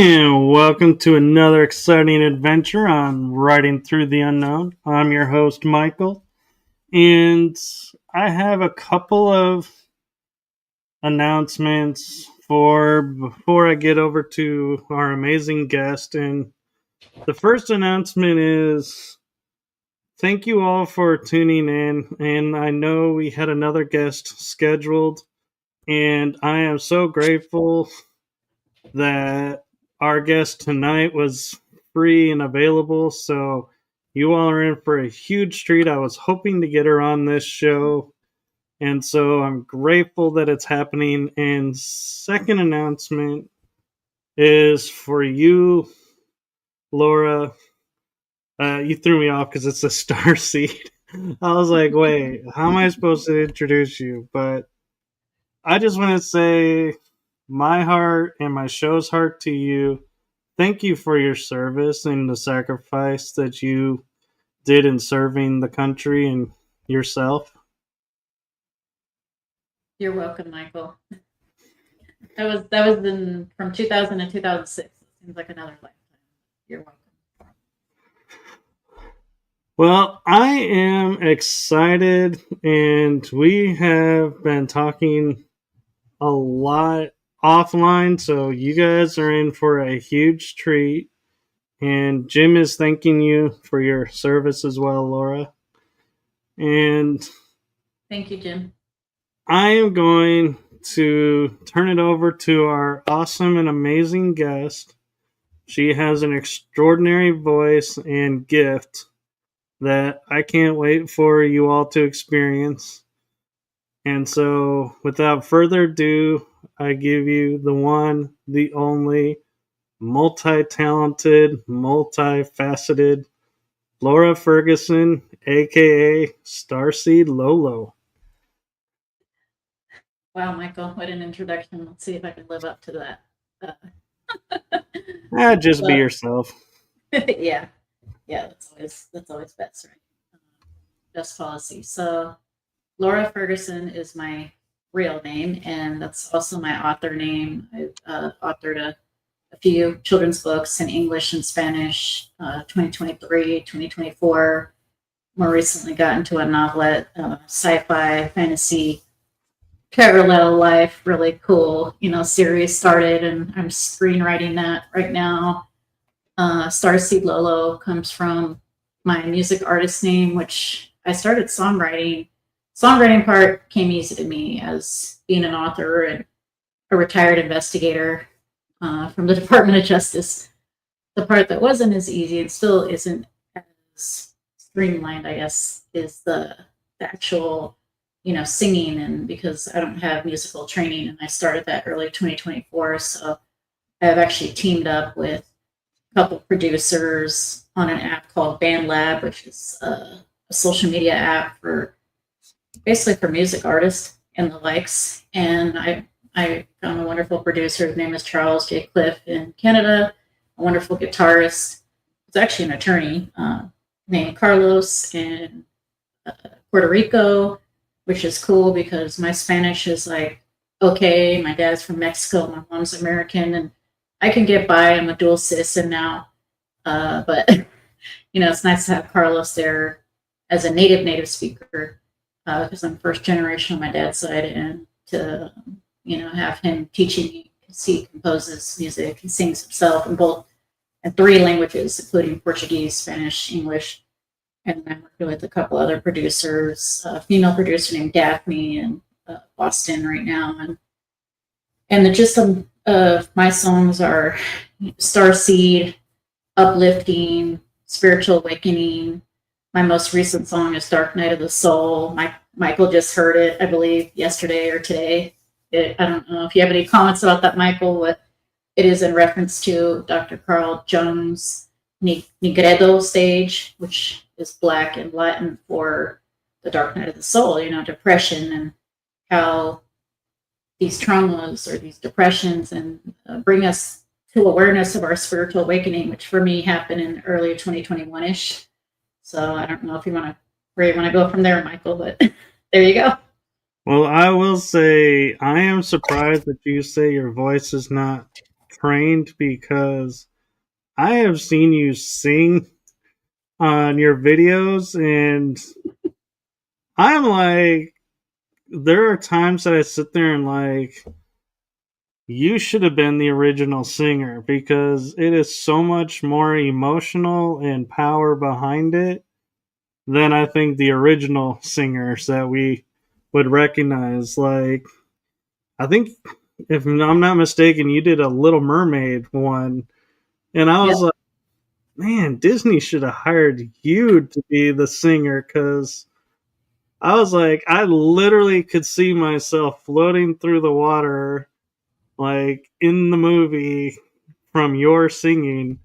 And welcome to another exciting adventure on Writing Through the Unknown. I'm your host, Michael, and I have a couple of announcements before I get over to our amazing guest. And the first announcement is thank you all for tuning in. And I know we had another guest scheduled, and I am so grateful that our guest tonight was free and available, so you all are in for a huge treat. I was hoping to get her on this show, and so I'm grateful that it's happening. And second announcement is for you, Laura. You threw me off because it's a Starseed. I was like, wait, how am I supposed to introduce you? But I just want to say my heart and my show's heart to you. Thank you for your service and the sacrifice that you did in serving the country and yourself. You're welcome, Michael. That was from 2000 to 2006. It seems like another lifetime. You're welcome. Well, I am excited, and we have been talking a lot offline, so you guys are in for a huge treat. And Jim is thanking you for your service as well, Laura. And thank you, Jim. I am going to turn it over to our awesome and amazing guest. She has an extraordinary voice and gift that I can't wait for you all to experience. And so, without further ado, I give you the one, the only, multi-talented, multifaceted Laura Ferguson, aka Starseed Lø Lø. Wow, Michael, what an introduction. Let's see if I can live up to that. Just be yourself. Yeah, that's always best, right? Best policy. So, Laura Ferguson is my real name, and that's also my author name. I've authored a few children's books in English and Spanish, 2023, 2024. More recently got into a novelette, sci-fi, fantasy, parallel life, really cool, series started, and I'm screenwriting that right now. Starseed Lø Lø comes from my music artist name, which I started songwriting. Songwriting part came easy to me as being an author and a retired investigator from the Department of Justice. The part that wasn't as easy and still isn't as streamlined, I guess, is the actual, singing. And because I don't have musical training, and I started that early 2024, so I've actually teamed up with a couple producers on an app called BandLab, which is a social media app basically for music artists and the likes. And I found a wonderful producer. His name is Charles J. Cliff in Canada, a wonderful guitarist. He's actually an attorney named Carlos in Puerto Rico, which is cool because my Spanish is like, okay, my dad's from Mexico, my mom's American, and I can get by. I'm a dual citizen now. But, it's nice to have Carlos there as a native speaker because I'm first generation on my dad's side, and to have him teaching me, because he composes music and sings himself in 3 languages, including Portuguese, Spanish, English. And I'm working with a couple other producers, a female producer named Daphne in Boston right now. And the gist of my songs are Starseed, uplifting, spiritual awakening. My most recent song is Dark Night of the Soul. Michael just heard it, I believe, yesterday or today. I don't know if you have any comments about that, Michael, but it is in reference to Dr. Carl Jung's Nigredo stage, which is Black and Latin for the dark night of the soul, depression, and how these traumas or these depressions and bring us to awareness of our spiritual awakening, which for me happened in early 2021-ish. So I don't know if where you want to go from there, Michael, but there you go. Well, I will say I am surprised that you say your voice is not trained because I have seen you sing on your videos, and I'm like, there are times that I sit there and like, you should have been the original singer because it is so much more emotional and power behind it than I think the original singers that we would recognize. Like, I think, if I'm not mistaken, you did a Little Mermaid one, and I Yeah. was like, man, Disney should have hired you to be the singer because I was like, I literally could see myself floating through the water, like in the movie from your singing.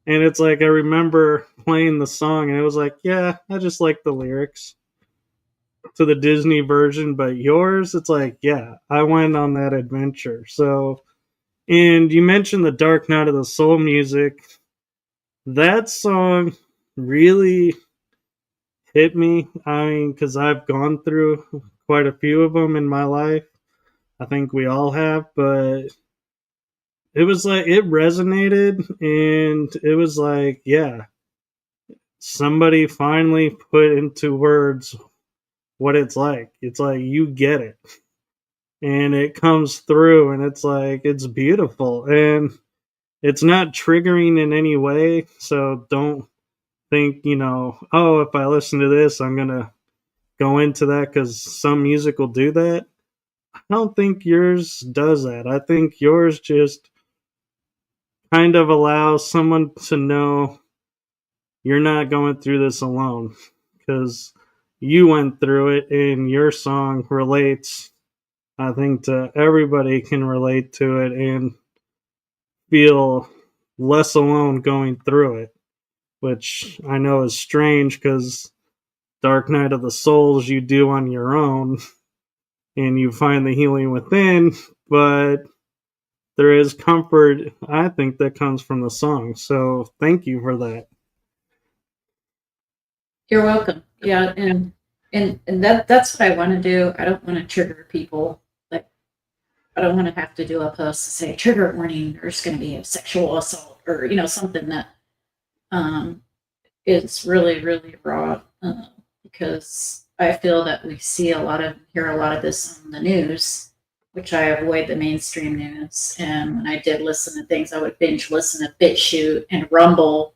And it's like, I remember playing the song, and it was like, yeah, I just like the lyrics to the Disney version, but yours, it's like, yeah, I went on that adventure. So, and you mentioned the Dark Night of the Soul music. That song really hit me. I mean, because I've gone through quite a few of them in my life. I think we all have, but it was like, it resonated, and it was like, yeah, somebody finally put into words what it's like. It's like, you get it. And it comes through, and it's like, it's beautiful. And it's not triggering in any way. So don't think, oh, if I listen to this, I'm going to go into that because some music will do that. I don't think yours does that. I think yours just kind of allows someone to know you're not going through this alone because you went through it, and your song relates, I think, to everybody can relate to it and feel less alone going through it, which I know is strange because Dark Night of the Souls you do on your own and you find the healing within, but there is comfort, I think, that comes from the song. So thank you for that. You're welcome. Yeah, and that's what I want to do. I don't want to trigger people. Like, I don't want to have to do a post to say trigger warning. There's going to be a sexual assault, or something that is really really raw. Because I feel that we hear a lot of this on the news, which I avoid the mainstream news. And when I did listen to things, I would binge listen to BitChute and Rumble,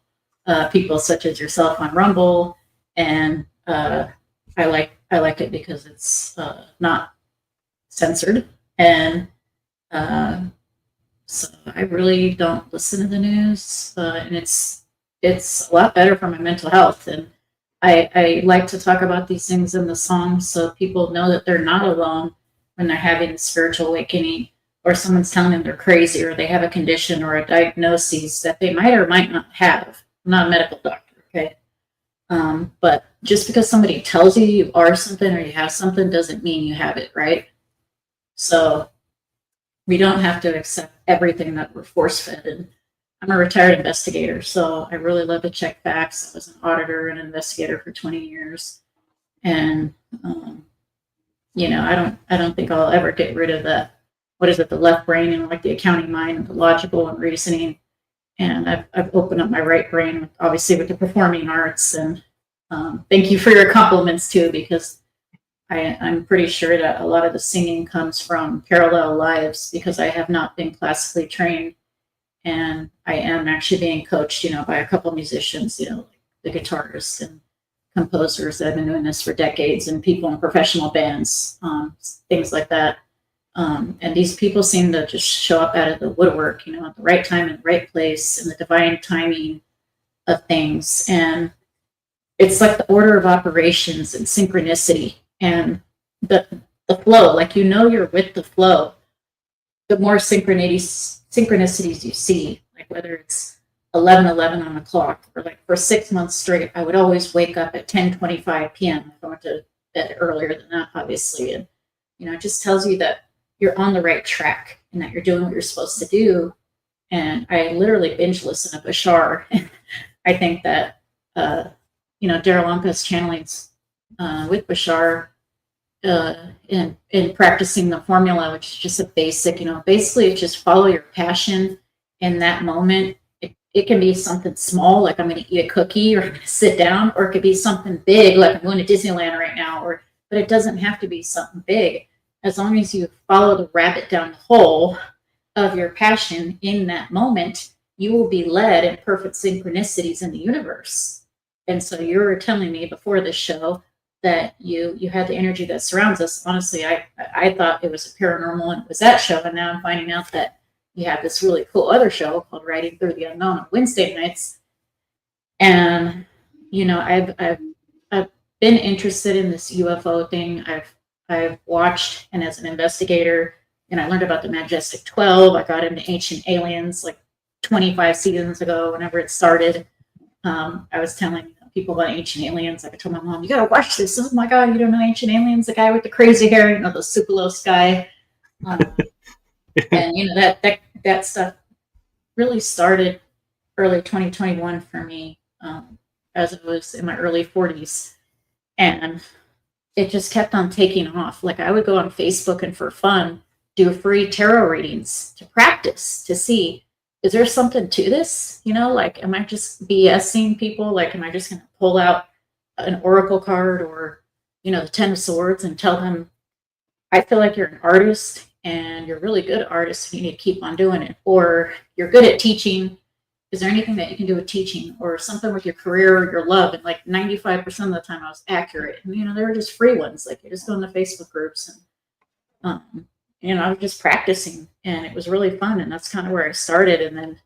people such as yourself on Rumble, and I like it because it's not censored, and so I really don't listen to the news, and it's a lot better for my mental health. And I like to talk about these things in the songs so people know that they're not alone when they're having a spiritual awakening, or someone's telling them they're crazy, or they have a condition or a diagnosis that they might or might not have. I'm not a medical doctor, okay? But just because somebody tells you you are something or you have something doesn't mean you have it, right? So we don't have to accept everything that we're force-fed. And I'm a retired investigator, so I really love to check facts. I was an auditor and investigator for 20 years, and I don't think I'll ever get rid of that. What is it? The left brain, and like the accounting mind, and the logical and reasoning. And I've opened up my right brain, obviously, with the performing arts. And thank you for your compliments too, because I'm pretty sure that a lot of the singing comes from parallel lives, because I have not been classically trained, and I am actually being coached, by a couple musicians, like the guitarists and composers that have been doing this for decades, and people in professional bands, things like that. And these people seem to just show up out of the woodwork, at the right time and the right place, and the divine timing of things. And it's like the order of operations and synchronicity and the flow. Like, you're with the flow, the more synchronicities you see, like whether it's 11:11 on the clock, or like for 6 months straight, I would always wake up at 10:25 p.m. if I went to bed earlier than that, obviously. And it just tells you that you're on the right track and that you're doing what you're supposed to do. And I literally binge listen to Bashar. I think that Daryl Umpus channelings with Bashar in practicing the formula, which is just a basic, basically just follow your passion in that moment. It can be something small, like I'm going to eat a cookie, or I'm going to sit down, or it could be something big, like I'm going to Disneyland right now, but it doesn't have to be something big. As long as you follow the rabbit down the hole of your passion in that moment, you will be led in perfect synchronicities in the universe. And so you were telling me before this show that you had the energy that surrounds us. Honestly, I thought it was a paranormal and it was that show, and now I'm finding out that you have this really cool other show called Writing Through the Unknown on Wednesday nights. And I've been interested in this UFO thing. I've watched, and as an investigator, and I learned about the Majestic 12. I got into Ancient Aliens like 25 seasons ago, whenever it started. I was telling people about Ancient Aliens. Like I told my mom, you gotta watch this. Oh my God, you don't know Ancient Aliens? The guy with the crazy hair, the Sukalos guy. And that stuff really started early 2021 for me, as it was in my early 40s. And it just kept on taking off. Like I would go on Facebook and for fun, do free tarot readings to practice, to see, is there something to this? Like, am I just BSing people? Like, am I just going to pull out an oracle card or, the 10 of Swords and tell them, I feel like you're an artist and you're a really good artist and you need to keep on doing it. Or you're good at teaching. Is there anything that you can do with teaching or something with your career or your love? And like 95% of the time I was accurate. And, they were just free ones. Like you just go in the Facebook groups and, I was just practicing, and it was really fun. And that's kind of where I started. And then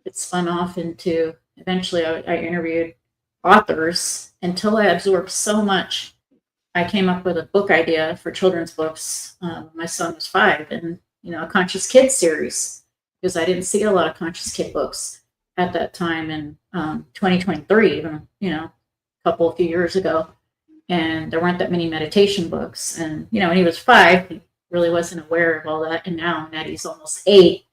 it spun off into, eventually I interviewed authors until I absorbed so much. I came up with a book idea for children's books. My son was 5, and, a Conscious Kids series, because I didn't see a lot of Conscious Kid books at that time in 2023, even, a few years ago. And there weren't that many meditation books. And, when he was 5, he really wasn't aware of all that. And now that he's almost 8,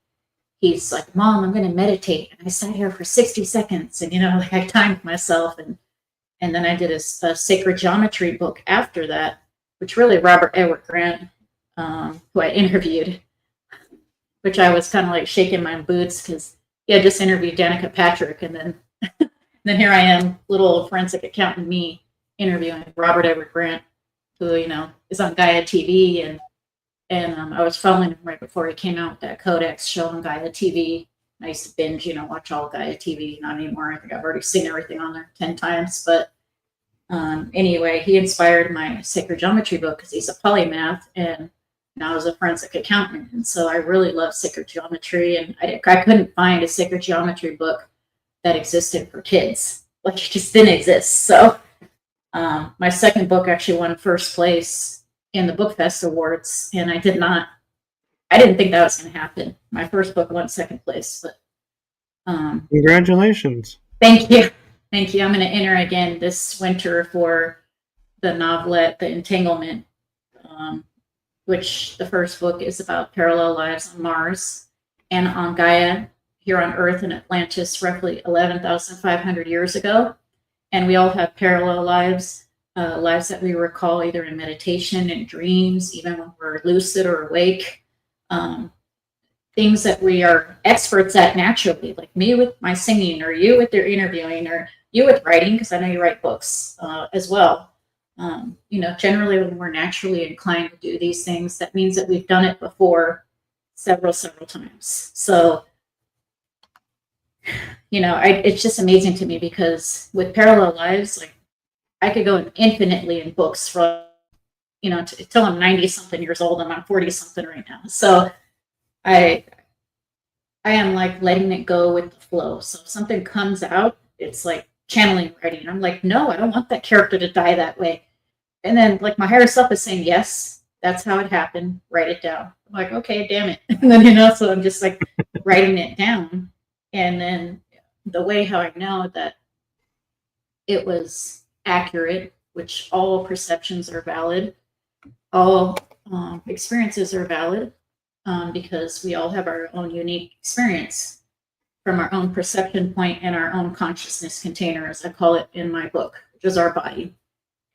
he's like, Mom, I'm going to meditate. And I sat here for 60 seconds and, like I timed myself. And then I did a sacred geometry book after that, which really Robert Edward Grant, who I interviewed, which I was kind of like shaking my boots because he had just interviewed Danica Patrick. And then here I am, little old forensic accountant me, interviewing Robert Edward Grant, who, is on Gaia TV. And I was following him right before he came out with that Codex show on Gaia TV. I used to binge, watch all Gaia TV. Not anymore. I think I've already seen everything on there 10 times. But anyway, he inspired my sacred geometry book because he's a polymath and now I was a forensic accountant. And so I really love sacred geometry. And I couldn't find a sacred geometry book that existed for kids. Like it just didn't exist. So my second book actually won first place in the Book Fest Awards. And I didn't think that was going to happen. My first book won second place, but congratulations. Thank you. I'm going to enter again this winter for the novelette, The Entanglement, which the first book is about parallel lives on Mars and on Gaia here on Earth in Atlantis roughly 11,500 years ago. And we all have parallel lives, lives that we recall either in meditation and dreams, even when we're lucid or awake. Things that we are experts at naturally, like me with my singing, or you with your interviewing, or you with writing, because I know you write books as well. Generally when we're naturally inclined to do these things, that means that we've done it before several times. So, it's just amazing to me because with parallel lives, like I could go infinitely in books from, till I'm 90 something years old and I'm 40 something right now. So I am like letting it go with the flow. So if something comes out, it's like channeling writing. I'm like, no, I don't want that character to die that way. And then like my higher self is saying, yes, that's how it happened. Write it down. I'm like, okay, damn it. And then, so I'm just like writing it down. And then the way how I know that it was accurate, which all perceptions are valid, all experiences are valid, because we all have our own unique experience from our own perception point and our own consciousness container, as I call it in my book, which is our body.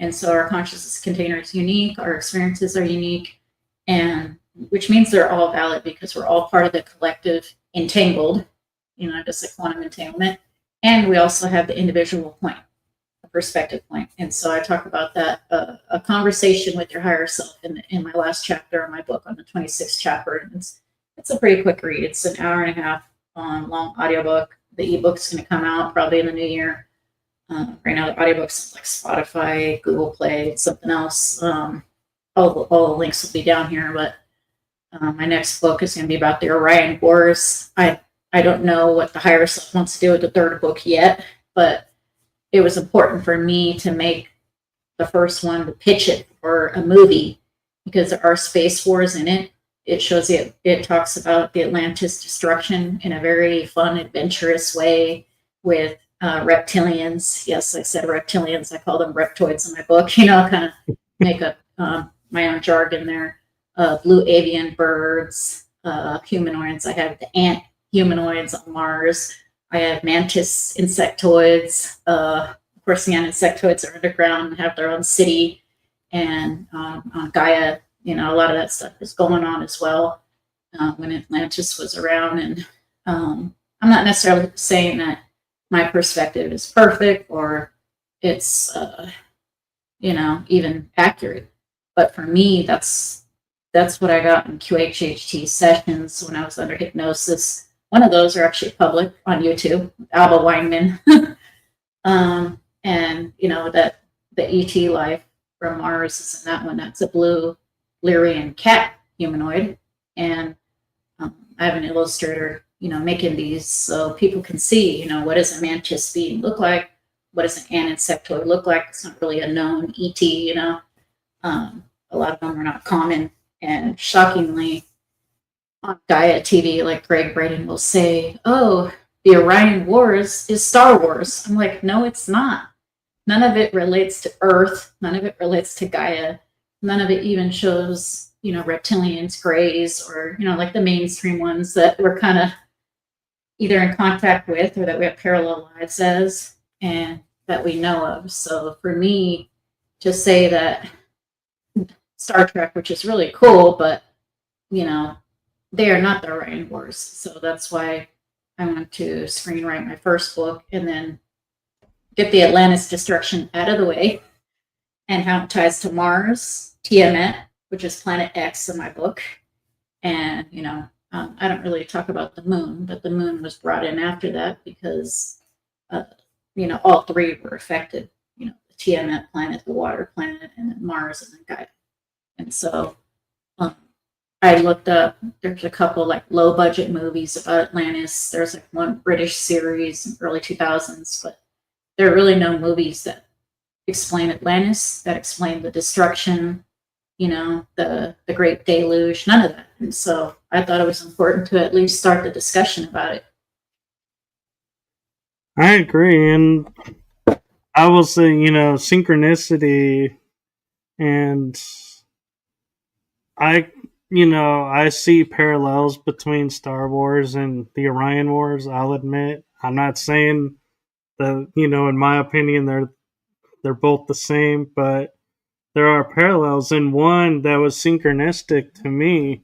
And so our consciousness container is unique, our experiences are unique, and which means they're all valid because we're all part of the collective entangled, just like quantum entanglement. And we also have the individual point, a perspective point. And so I talk about that, a conversation with your higher self in my last chapter of my book on the 26th chapter. And it's a pretty quick read. It's an hour and a half long audiobook. The ebook's going to come out probably in the new year. Right now, the audiobooks like Spotify, Google Play, something else. All the links will be down here, but my next book is going to be about the Orion Wars. I don't know what the higher self wants to do with the third book yet, but it was important for me to make the first one, to pitch it for a movie, because there are space wars in it. It shows it talks about the Atlantis destruction in a very fun, adventurous way with reptilians. Yes, I said reptilians. I call them reptoids in my book, kind of make up my own jargon there. Blue avian birds, humanoids. I have the ant humanoids on Mars. I have mantis insectoids. Of course, the ant insectoids are underground and have their own city. And on Gaia, a lot of that stuff is going on as well when Atlantis was around. And I'm not necessarily saying that my perspective is perfect or it's, even accurate. But for me, that's what I got in QHHT sessions when I was under hypnosis. One of those are actually public on YouTube, Alba Weinman. And, that the ET life from Mars is in that one. That's a blue Lyrian cat humanoid. And I have an illustrator, making these so people can see, what does a mantis being look like? What does an ant insectoid look like? It's not really a known ET, a lot of them are not common. And shockingly, on Gaia TV, like Greg Braden will say, oh, the Orion Wars is Star Wars. I'm like, no, it's not. None of it relates to Earth. None of it relates to Gaia. None of it even shows, reptilians, grays, or, like the mainstream ones that we're kind of either in contact with or that we have parallel lives as and that we know of. So for me to say that Star Trek, which is really cool, but, they are not the Orion Wars. So that's why I want to screenwrite my first book and then get the Atlantis destruction out of the way and how it ties to Mars, Tiamat, which is Planet X in my book. And, I don't really talk about the moon, but the moon was brought in after that because, all three were affected, the Tiamat planet, the water planet, and then Mars and then Gaia. And so I looked up, there's a couple like low budget movies about Atlantis. There's like one British series in the early 2000s, but there are really no movies that explain Atlantis, that explain the destruction, the Great Deluge, none of that. And so I thought it was important to at least start the discussion about it. I agree. And I will say, synchronicity and I see parallels between Star Wars and the Orion Wars, I'll admit. I'm not saying that, in my opinion, they're both the same, but there are parallels. And one that was synchronistic to me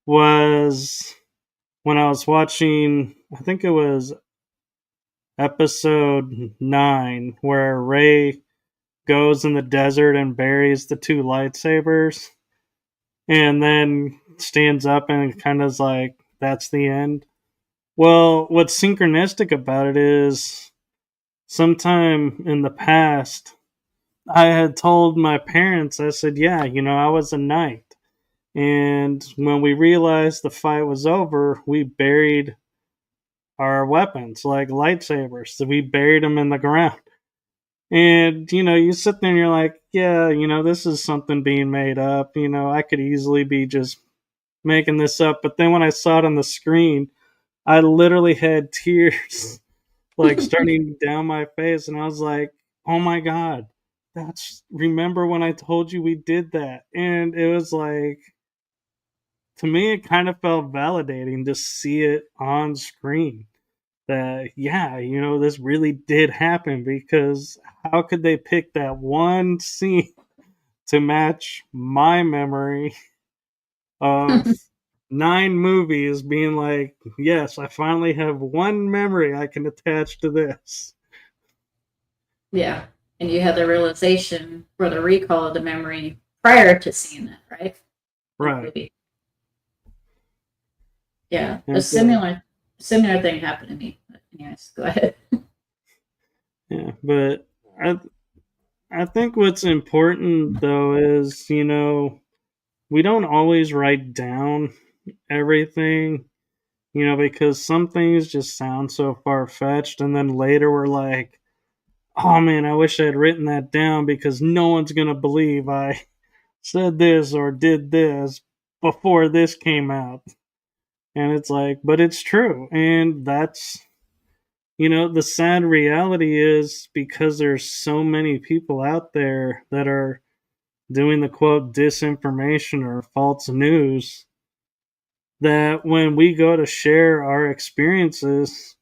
was when I was watching, I think it was episode 9, where Rey goes in the desert and buries the 2 lightsabers and then stands up and kind of is like, that's the end. Well, what's synchronistic about it is sometime in the past, I had told my parents, I said, yeah, I was a knight. And when we realized the fight was over, we buried our weapons, like lightsabers. So we buried them in the ground. And, you sit there and you're like, yeah, this is something being made up. I could easily be just making this up. But then when I saw it on the screen, I literally had tears like starting down my face. And I was like, oh my God, remember when I told you we did that? And it was like, to me, it kind of felt validating to see it on screen. that, yeah, this really did happen, because how could they pick that one scene to match my memory of 9 movies, being like, yes, I finally have one memory I can attach to this. Yeah. And you had the realization or the recall of the memory prior to seeing that, right? Right. Yeah. And A so, similar thing happened to me. But anyways, go ahead. yeah, but I think what's important though is, we don't always write down everything, because some things just sound so far fetched, and then later we're like, oh man, I wish I had written that down, because no one's gonna believe I said this or did this before this came out. And it's like, but it's true. And that's, the sad reality is, because there's so many people out there that are doing the quote disinformation or false news, that when we go to share our experiences,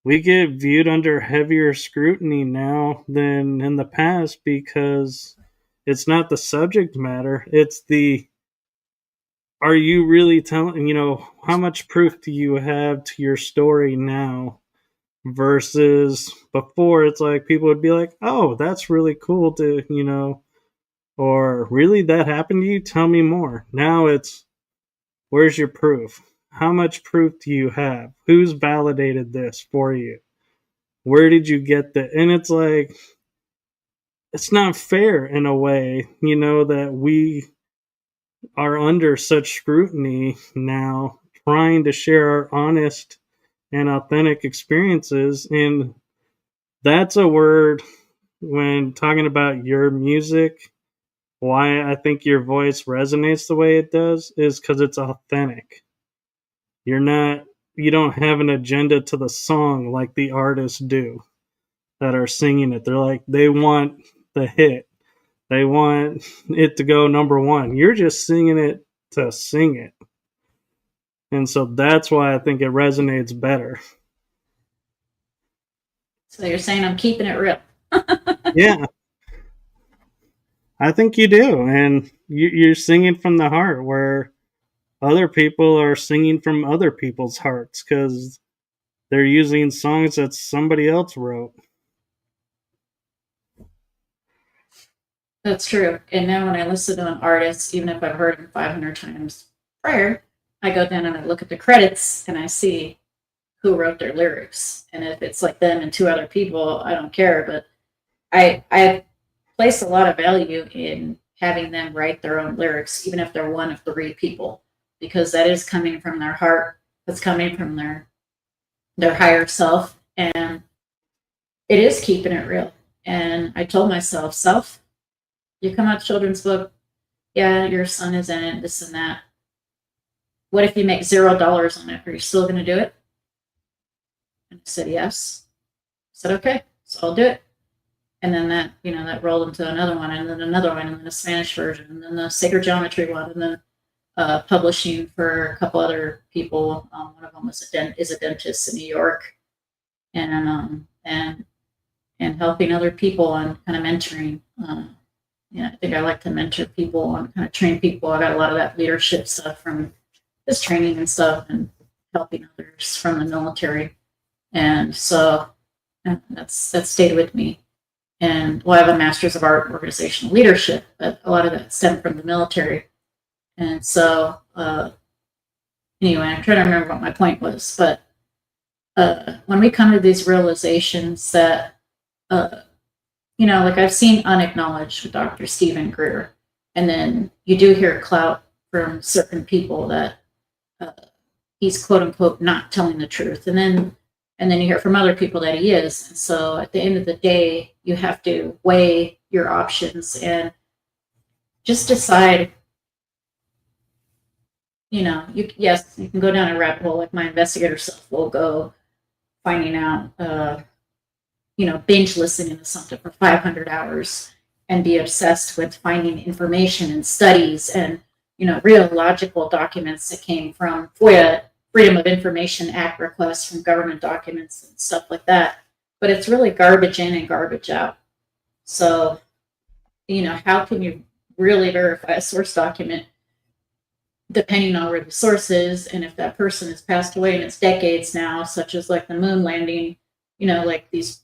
we get viewed under heavier scrutiny now than in the past, because it's not the subject matter, it's the, are you really telling, how much proof do you have to your story now, versus before. It's like people would be like, oh, that's really cool to, or really that happened to you, tell me more. Now it's, where's your proof? How much proof do you have? Who's validated this for you? Where did you get that? And it's like, it's not fair in a way, that we are under such scrutiny now, trying to share our honest and authentic experiences. And that's a word, when talking about your music, why I think your voice resonates the way it does is because it's authentic. You don't have an agenda to the song like the artists do that are singing it. They're like, they want the hit, they want it to go number one. You're just singing it to sing it. And so that's why I think it resonates better. So you're saying I'm keeping it real. Yeah, I think you do. And you're singing from the heart, where other people are singing from other people's hearts, because they're using songs that somebody else wrote. That's true. And now when I listen to an artist, even if I've heard them 500 times prior, I go down and I look at the credits and I see who wrote their lyrics. And if it's like them and 2 other people, I don't care. But I place a lot of value in having them write their own lyrics, even if they're one of 3 people, because that is coming from their heart. That's coming from their higher self, and it is keeping it real. And I told myself, self, you come out with children's book, yeah, your son is in it, this and that. What if you make $0 on it? Are you still going to do it? And I said yes. I said okay, so I'll do it. And then that rolled into another one, and then another one, and then a Spanish version, and then the sacred geometry one, and then publishing for a couple other people. One of them is a dentist in New York, and helping other people on kind of mentoring. I think I like to mentor people and kind of train people. I got a lot of that leadership stuff from this training and stuff, and helping others from the military, and so that's stayed with me. And I have a Master's of Art in Organizational Leadership, but a lot of that stemmed from the military. And so, anyway, I'm trying to remember what my point was, but when we come to these realizations that, like I've seen Unacknowledged with Dr. Stephen Greer, and then you do hear clout from certain people that he's quote unquote not telling the truth, and then you hear from other people that he is. And so at the end of the day, you have to weigh your options and just decide. Yes, you can go down a rabbit hole, like my investigator self will go, finding out, binge listening to something for 500 hours and be obsessed with finding information and studies and, real logical documents that came from Freedom of Information Act requests from government documents and stuff like that. But it's really garbage in and garbage out. So, how can you really verify a source document depending on where the source is, and if that person has passed away and it's decades now, such as like the moon landing, like it's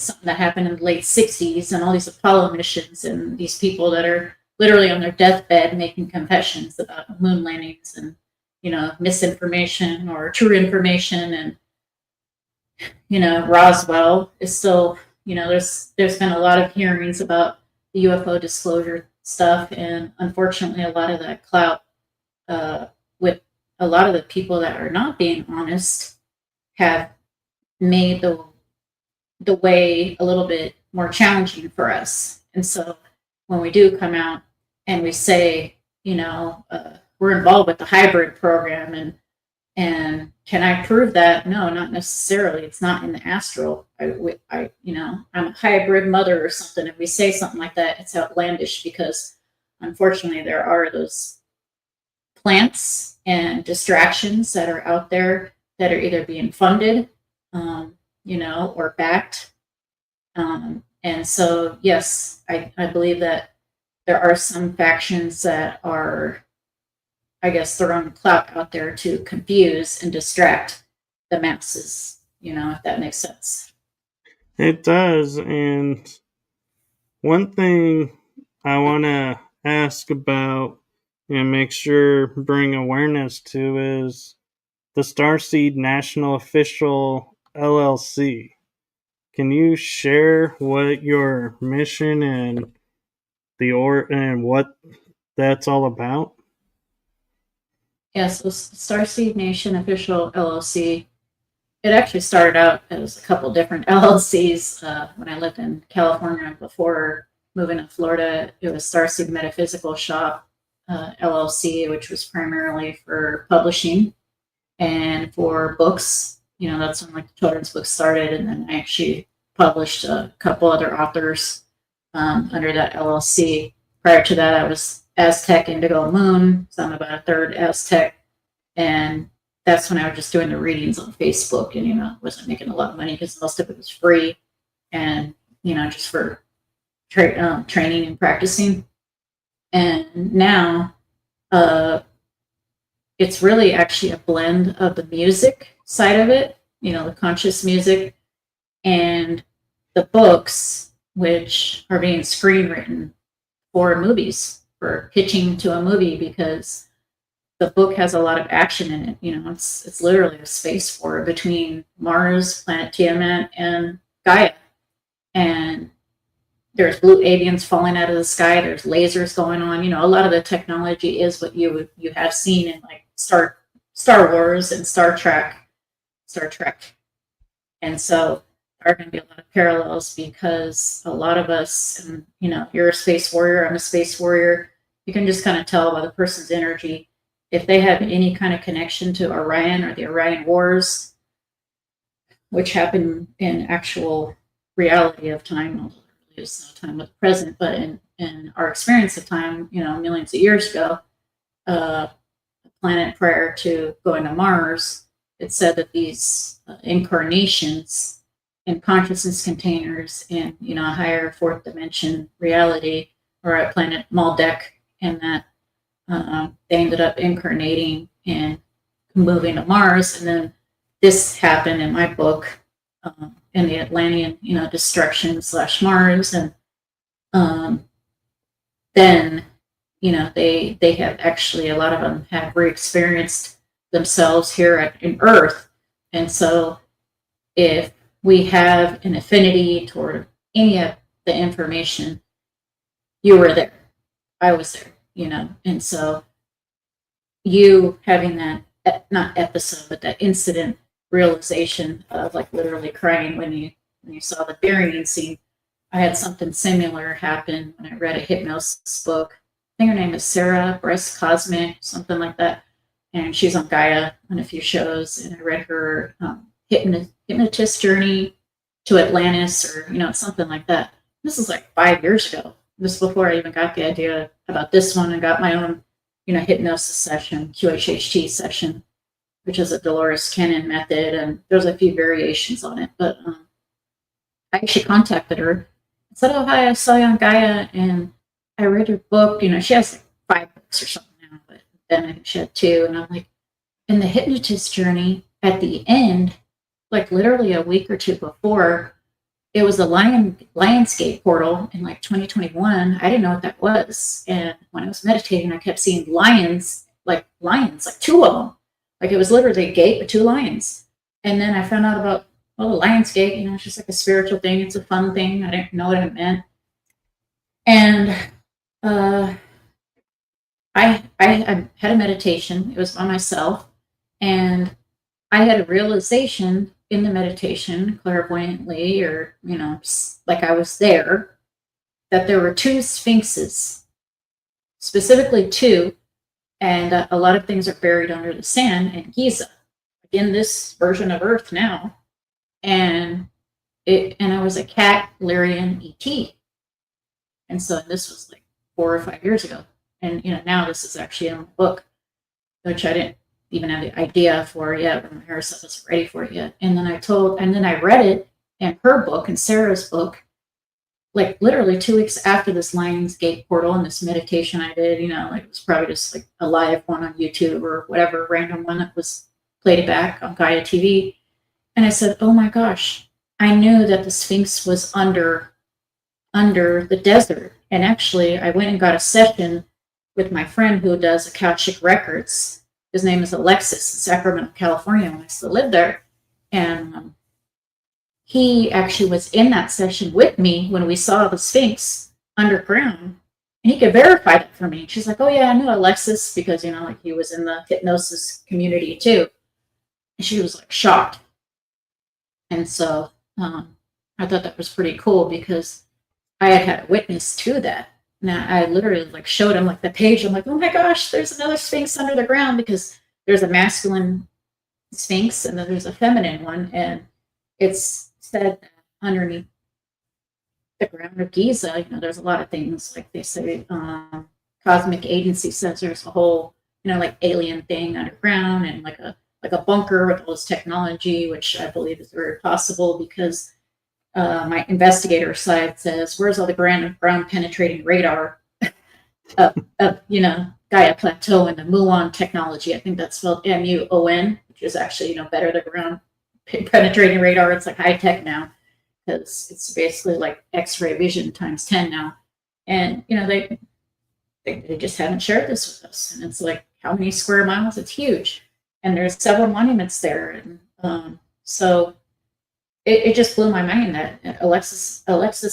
something that happened in the late 60s and all these Apollo missions and these people that are literally on their deathbed making confessions about moon landings and, misinformation or true information. And, Roswell is still, there's been a lot of hearings about the UFO disclosure stuff. And unfortunately, a lot of that clout with a lot of the people that are not being honest have made the way a little bit more challenging for us. And so when we do come out and we say, we're involved with the hybrid program and can I prove that? No, not necessarily. It's not in the astral. I'm a hybrid mother or something. If we say something like that, it's outlandish because unfortunately there are those plants and distractions that are out there that are either being funded, or backed. And so, yes, I believe that there are some factions that are, I guess, throwing clout out there to confuse and distract the masses, if that makes sense. It does. And one thing I want to ask about and make sure bring awareness to is the Starseed Nation Official LLC. Can you share what your mission and and what that's all about? Yeah, so Starseed Nation Official LLC, it actually started out as a couple different LLCs when I lived in California before moving to Florida. It was Starseed Metaphysical Shop LLC, which was primarily for publishing and for books. That's when like the children's books started, and then I actually published a couple other authors under that LLC. Prior to that, I was Aztec Indigo Moon, so I'm about a third Aztec, and that's when I was just doing the readings on Facebook, and wasn't making a lot of money because most of it was free, and just for training and practicing. And now, it's really actually a blend of the music side of it, the conscious music, and the books, which are being screenwritten for movies, for pitching to a movie, because the book has a lot of action in it. It's literally a space war between Mars, planet Tiamat, and Gaia. And there's blue avians falling out of the sky. There's lasers going on. A lot of the technology is what you have seen in like Star Wars and Star Trek. And so there are going to be a lot of parallels because a lot of us, and you're a space warrior, I'm a space warrior. You can just kind of tell by the person's energy if they have any kind of connection to Orion or the Orion Wars, which happened in actual reality of time. There's no time with the present, but in our experience of time, millions of years ago, the planet prior to going to Mars, it said that these incarnations in consciousness containers in a higher fourth dimension reality, or at planet Maldek, and that they ended up incarnating and moving to Mars. And then this happened in my book, in the Atlantean, destruction / Mars. And then, they have actually, a lot of them have re-experienced themselves here in Earth. And so if we have an affinity toward any of the information, you were there, I was there, and so you having that, not episode, but that incident realization of like literally crying when you saw the burying scene. I had something similar happen when I read a hypnosis book. I think her name is Sarah Bryce Cosmic, something like that. And she's on Gaia on a few shows. And I read her hypnotist journey to Atlantis, or something like that. This is like 5 years ago. This was before I even got the idea about this one and got my own, hypnosis session, QHHT session. which is a Dolores Cannon method, and there's a few variations on it. But I actually contacted her and said, "Oh, hi, I saw you on Gaia, and I read your book." She has like 5 books or something now, but then I think she had 2. And I'm like, in the hypnotist journey, at the end, like literally a week or 2 before, it was a Lionsgate portal in like 2021. I didn't know what that was. And when I was meditating, I kept seeing lions, like 2 of them. Like it was literally a gate with 2 lions. And then I found out about, well, the Lionsgate, it's just like a spiritual thing. It's a fun thing. I didn't know what it meant. And I had a meditation. It was by myself. And I had a realization in the meditation, clairvoyantly, or, like I was there, that there were 2 sphinxes, specifically 2, and a lot of things are buried under the sand in Giza, in this version of Earth now. And I was a cat, Lyrian ET. And so this was like 4 or 5 years ago. And, now this is actually in a book, which I didn't even have the idea for it yet. Harris wasn't ready for it yet. And then I read it in her book and Sarah's book, like literally 2 weeks after this Lionsgate portal and this meditation I did. Like it was probably just like a live one on YouTube or whatever, random one that was played back on Gaia TV. And I said, oh my gosh, I knew that the Sphinx was under the desert. And actually, I went and got a session with my friend who does Akashic Records. His name is Alexis in Sacramento, California, when I still lived there. And he actually was in that session with me when we saw the Sphinx underground. And he could verify that for me. She's like, oh yeah, I knew Alexis because, like he was in the hypnosis community too. And she was like shocked. And so I thought that was pretty cool because I had a witness to that. Now I literally like showed him like the page. I'm like, oh my gosh, there's another Sphinx under the ground, because there's a masculine Sphinx and then there's a feminine one. And it's said that underneath the ground of Giza, there's a lot of things, like they say, Cosmic Agency says there's a whole, like alien thing underground, and like a bunker with all this technology, which I believe is very possible because my investigator side says, where's all the ground penetrating radar of Gaia Plateau and the muon technology? I think that's spelled MUON, which is actually, better than ground penetrating radar. It's like high tech now because it's basically like X-ray vision times 10 now. And, they just haven't shared this with us. And it's like, how many square miles? It's huge. And there's several monuments there. And so it just blew my mind that Alexis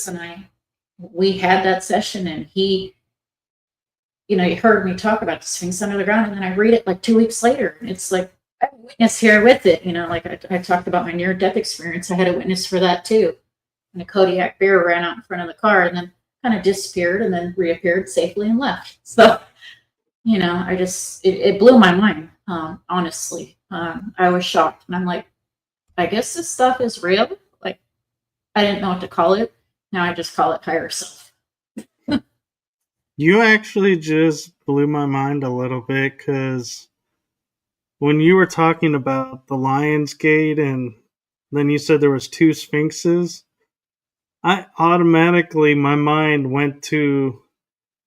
and I, we had that session, and he heard me talk about the Sphinx under the ground, and then I read it like 2 weeks later, and it's like, I have a witness here with it. Like I talked about my near-death experience. I had a witness for that too. And a Kodiak bear ran out in front of the car and then kind of disappeared and then reappeared safely and left. So, it blew my mind, honestly. I was shocked, and I'm like, I guess this stuff is real. Like, I didn't know what to call it. Now I just call it higher self. You actually just blew my mind a little bit, because when you were talking about the Lionsgate and then you said there was 2 sphinxes, my mind went to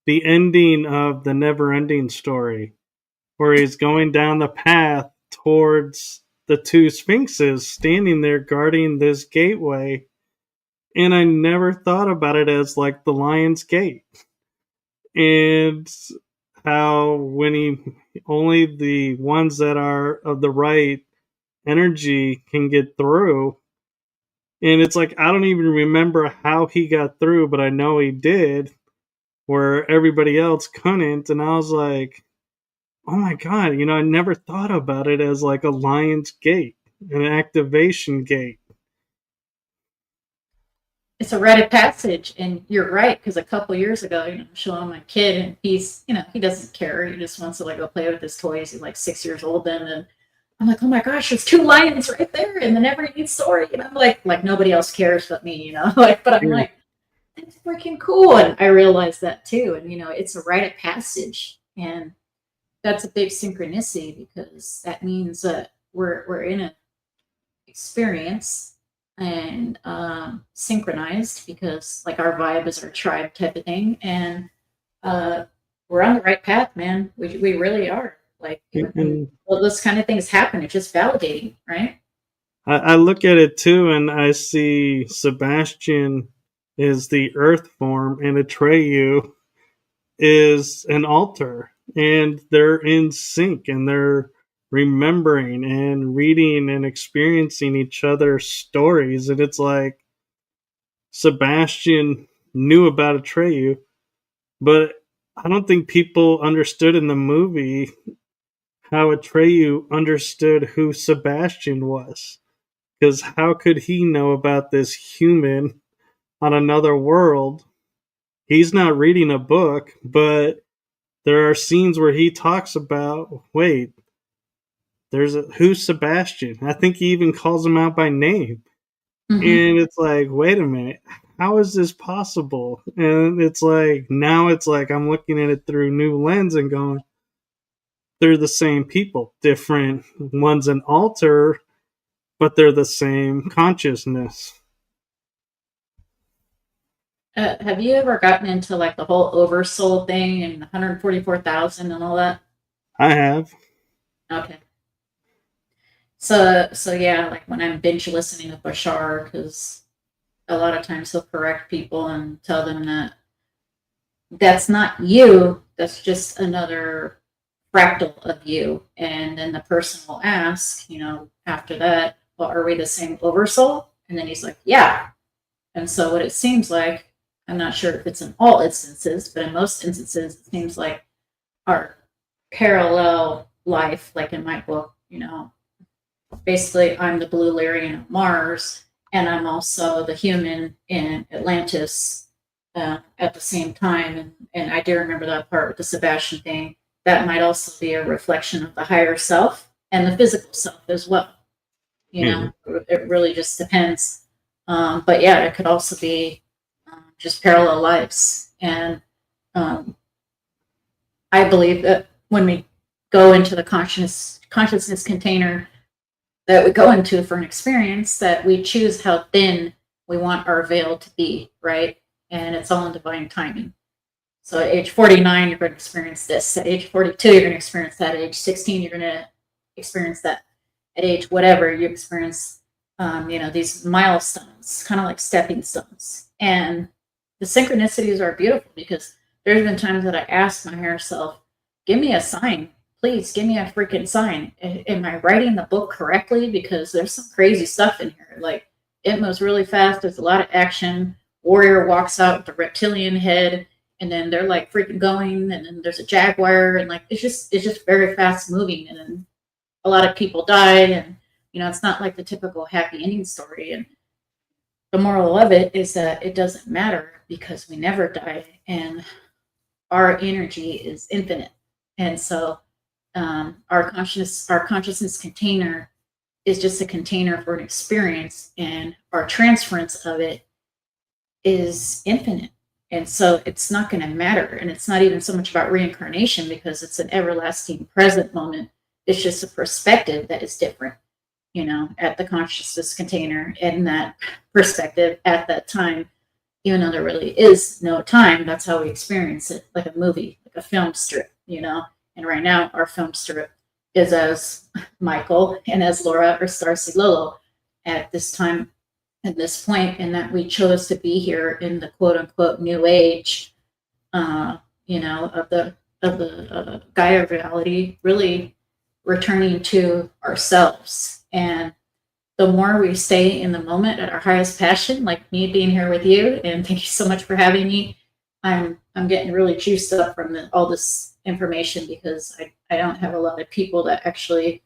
the ending of the Never Ending Story, where he's going down the path towards the 2 sphinxes standing there guarding this gateway. And I never thought about it as like the Lion's Gate. And how only the ones that are of the right energy can get through. And it's like, I don't even remember how he got through, but I know he did, where everybody else couldn't. And I was like, oh my God, I never thought about it as like a Lion's Gate, an activation gate. It's a rite of passage, and you're right, because a couple years ago, I'm showing my kid, and he's, he doesn't care. He just wants to like go play with his toys. He's like 6 years old then, and I'm like, oh my gosh, there's 2 lions right there in the Never Ending Story. And I'm like nobody else cares but me, but I'm like, that's freaking cool. And I realized that too. And, it's a rite of passage. And that's a big synchronicity because that means that we're in an experience and synchronized because like our vibe is our tribe type of thing, and uh, we're on the right path, man. We really are. Like when And all those kind of things happen, it's just validating, right? I look at it too, and I see Sebastian is the earth form, and Atreyu is an altar, and they're in sync, and they're remembering and reading and experiencing each other's stories. And it's like Sebastian knew about Atreyu, but I don't think people understood in the movie how Atreyu understood who Sebastian was. Because how could he know about this human on another world? He's not reading a book, but there are scenes where he talks about, wait, who's Sebastian? I think he even calls him out by name. Mm-hmm. And it's like, wait a minute, how is this possible? And it's like, now it's like I'm looking at it through a new lens and going, they're the same people, different. One's an alter, but they're the same consciousness. Have you ever gotten into like the whole oversoul thing and 144,000 and all that? I have. Okay. So yeah, like when I'm binge listening to Bashar, because a lot of times he'll correct people and tell them that that's not you, that's just another fractal of you. And then the person will ask, after that, well, are we the same oversoul? And then he's like, yeah. And so what it seems like, I'm not sure if it's in all instances, but in most instances, it seems like our parallel life, like in my book, basically I'm the blue Lyrian of Mars, and I'm also the human in Atlantis at the same time. And I do remember that part with the Sebastian thing. That might also be a reflection of the higher self and the physical self as well. Yeah. It really just depends. But yeah, it could also be just parallel lives. And um, I believe that when we go into the consciousness container that we go into for an experience, that we choose how thin we want our veil to be, right? And it's all in divine timing. So at age 49, you're going to experience this. At age 42, you're going to experience that. At age 16, you're going to experience that. At age whatever, you experience, these milestones, kind of like stepping stones. And the synchronicities are beautiful because there's been times that I asked my higher self, give me a sign. Please give me a freaking sign. Am I writing the book correctly? Because there's some crazy stuff in here. Like it moves really fast. There's a lot of action. Warrior walks out with the reptilian head, and then they're like freaking going, and then there's a jaguar, and like it's just very fast moving, and then a lot of people die, and it's not like the typical happy ending story. And the moral of it is that it doesn't matter because we never die, and our energy is infinite. And so our consciousness container is just a container for an experience, and our transference of it is infinite. And so it's not going to matter. And it's not even so much about reincarnation because it's an everlasting present moment. It's just a perspective that is different, at the consciousness container and that perspective at that time, even though there really is no time. That's how we experience it, like a movie, like a film strip, And right now, our film strip is as Michael and as Laura or Starseed Lø Lø at this time, at this point, and that we chose to be here in the quote unquote new age, of the Gaia reality, really returning to ourselves. And the more we stay in the moment at our highest passion, like me being here with you, and thank you so much for having me. I'm getting really juiced up from all this information because I don't have a lot of people that actually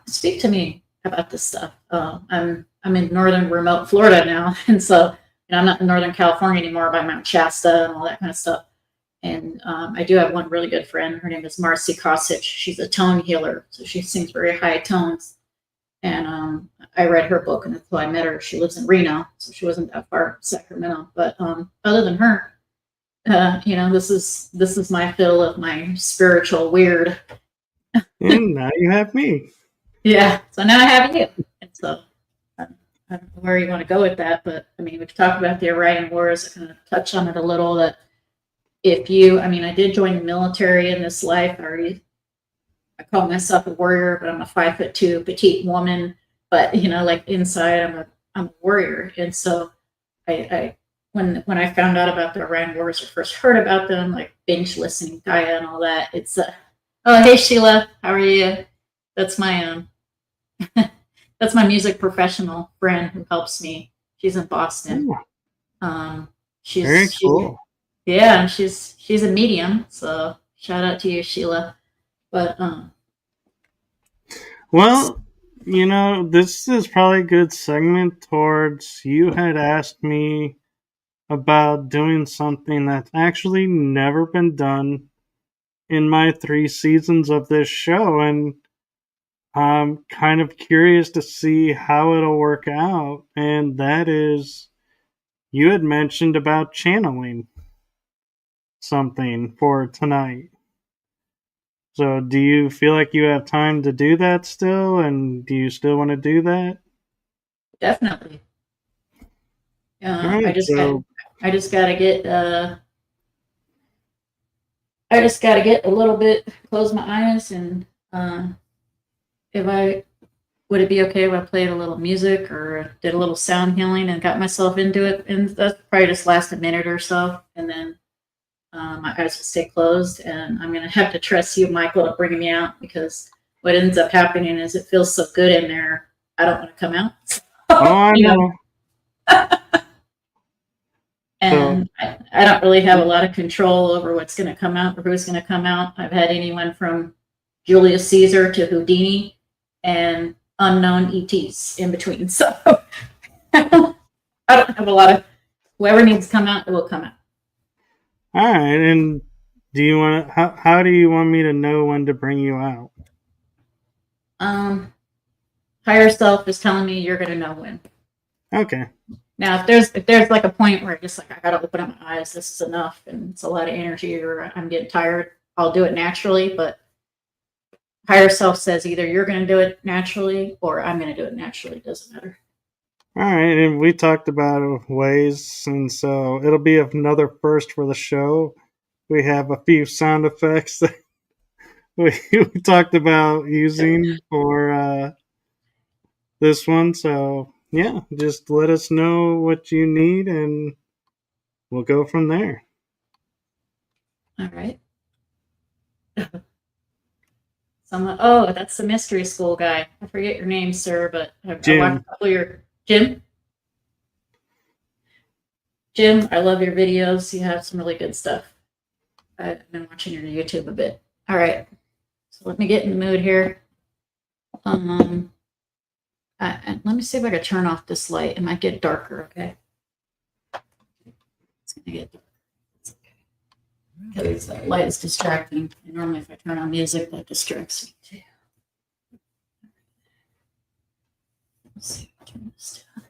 speak to me about this stuff. I'm in northern remote Florida now, and so I'm not in Northern California anymore by Mount Shasta and all that kind of stuff. And I do have one really good friend. Her name is Marcy Kosich. She's a tone healer, so she sings very high tones. And I read her book, and that's how I met her. She lives in Reno, so she wasn't that far from Sacramento. But other than her, this is my fill of my spiritual weird. And now you have me. Yeah. So now I have you. And so I don't know where you want to go with that, but I mean, we've talked about the Iranian wars. I kind of touched on it a little. That I did join the military in this life. I call myself a warrior, but I'm a 5'2" petite woman. But like inside, I'm a warrior. And so I when I found out about the Iran wars or first heard about them, like binge listening Gaia and all that, it's oh, hey Sheila, how are you? That's my that's my music professional friend who helps me. She's in Boston. Ooh, very She's cool. yeah, and she's a medium. So shout out to you, Sheila. But Well, this is probably a good segment towards you had asked me about doing something that's actually never been done in my 3 seasons of this show, and I'm kind of curious to see how it'll work out. And that is, you had mentioned about channeling something for tonight. So, do you feel like you have time to do that still? And do you still want to do that? definitely, All right, so I just got to get I just got to get a little bit, close my eyes, and if I would it be okay if I played a little music or did a little sound healing and got myself into it? And that's probably just last a minute or so, and then my eyes will stay closed. And I'm gonna have to trust you, Michael, to bring me out because what ends up happening is it feels so good in there. I don't want to come out. oh, I know. So, And I don't really have a lot of control over what's going to come out or who's going to come out. I've had anyone from Julius Caesar to Houdini and unknown ETs in between. So I don't have a lot of whoever needs to come out, it will come out. all right, and do you want to? How do you want me to know when to bring you out? Higher self is telling me you're going to know when. Okay. Now, if there's like a point where just like I got to open up my eyes, this is enough, and it's a lot of energy, or I'm getting tired, I'll do it naturally. But higher self says either you're going to do it naturally or I'm going to do it naturally. It doesn't matter. All right, and we talked about ways, and so it'll be another first for the show. We have a few sound effects that we talked about using for this one. So yeah, just let us know what you need, and we'll go from there. All right. Oh, that's the mystery school guy. I forget your name, sir, but I watched a couple of your Jim. Jim, I love your videos. You have some really good stuff. I've been watching your YouTube a bit. All right. So let me get in the mood here. Let me see if I can turn off this light. It might get darker, okay? It's gonna get darker. It's okay. Because that light is distracting. And normally if I turn on music, that distracts me too. Let's see if I turn this down.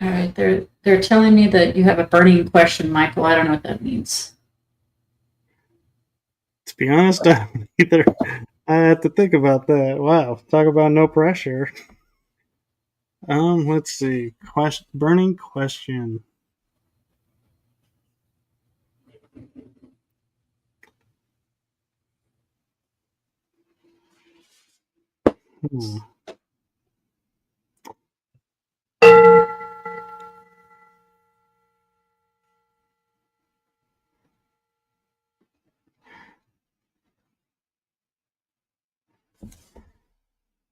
All right, they're telling me that you have a burning question, Michael. I don't know what that means. To be honest, I either I have to think about that. Wow, talk about no pressure. Let's see. Burning question. Hmm.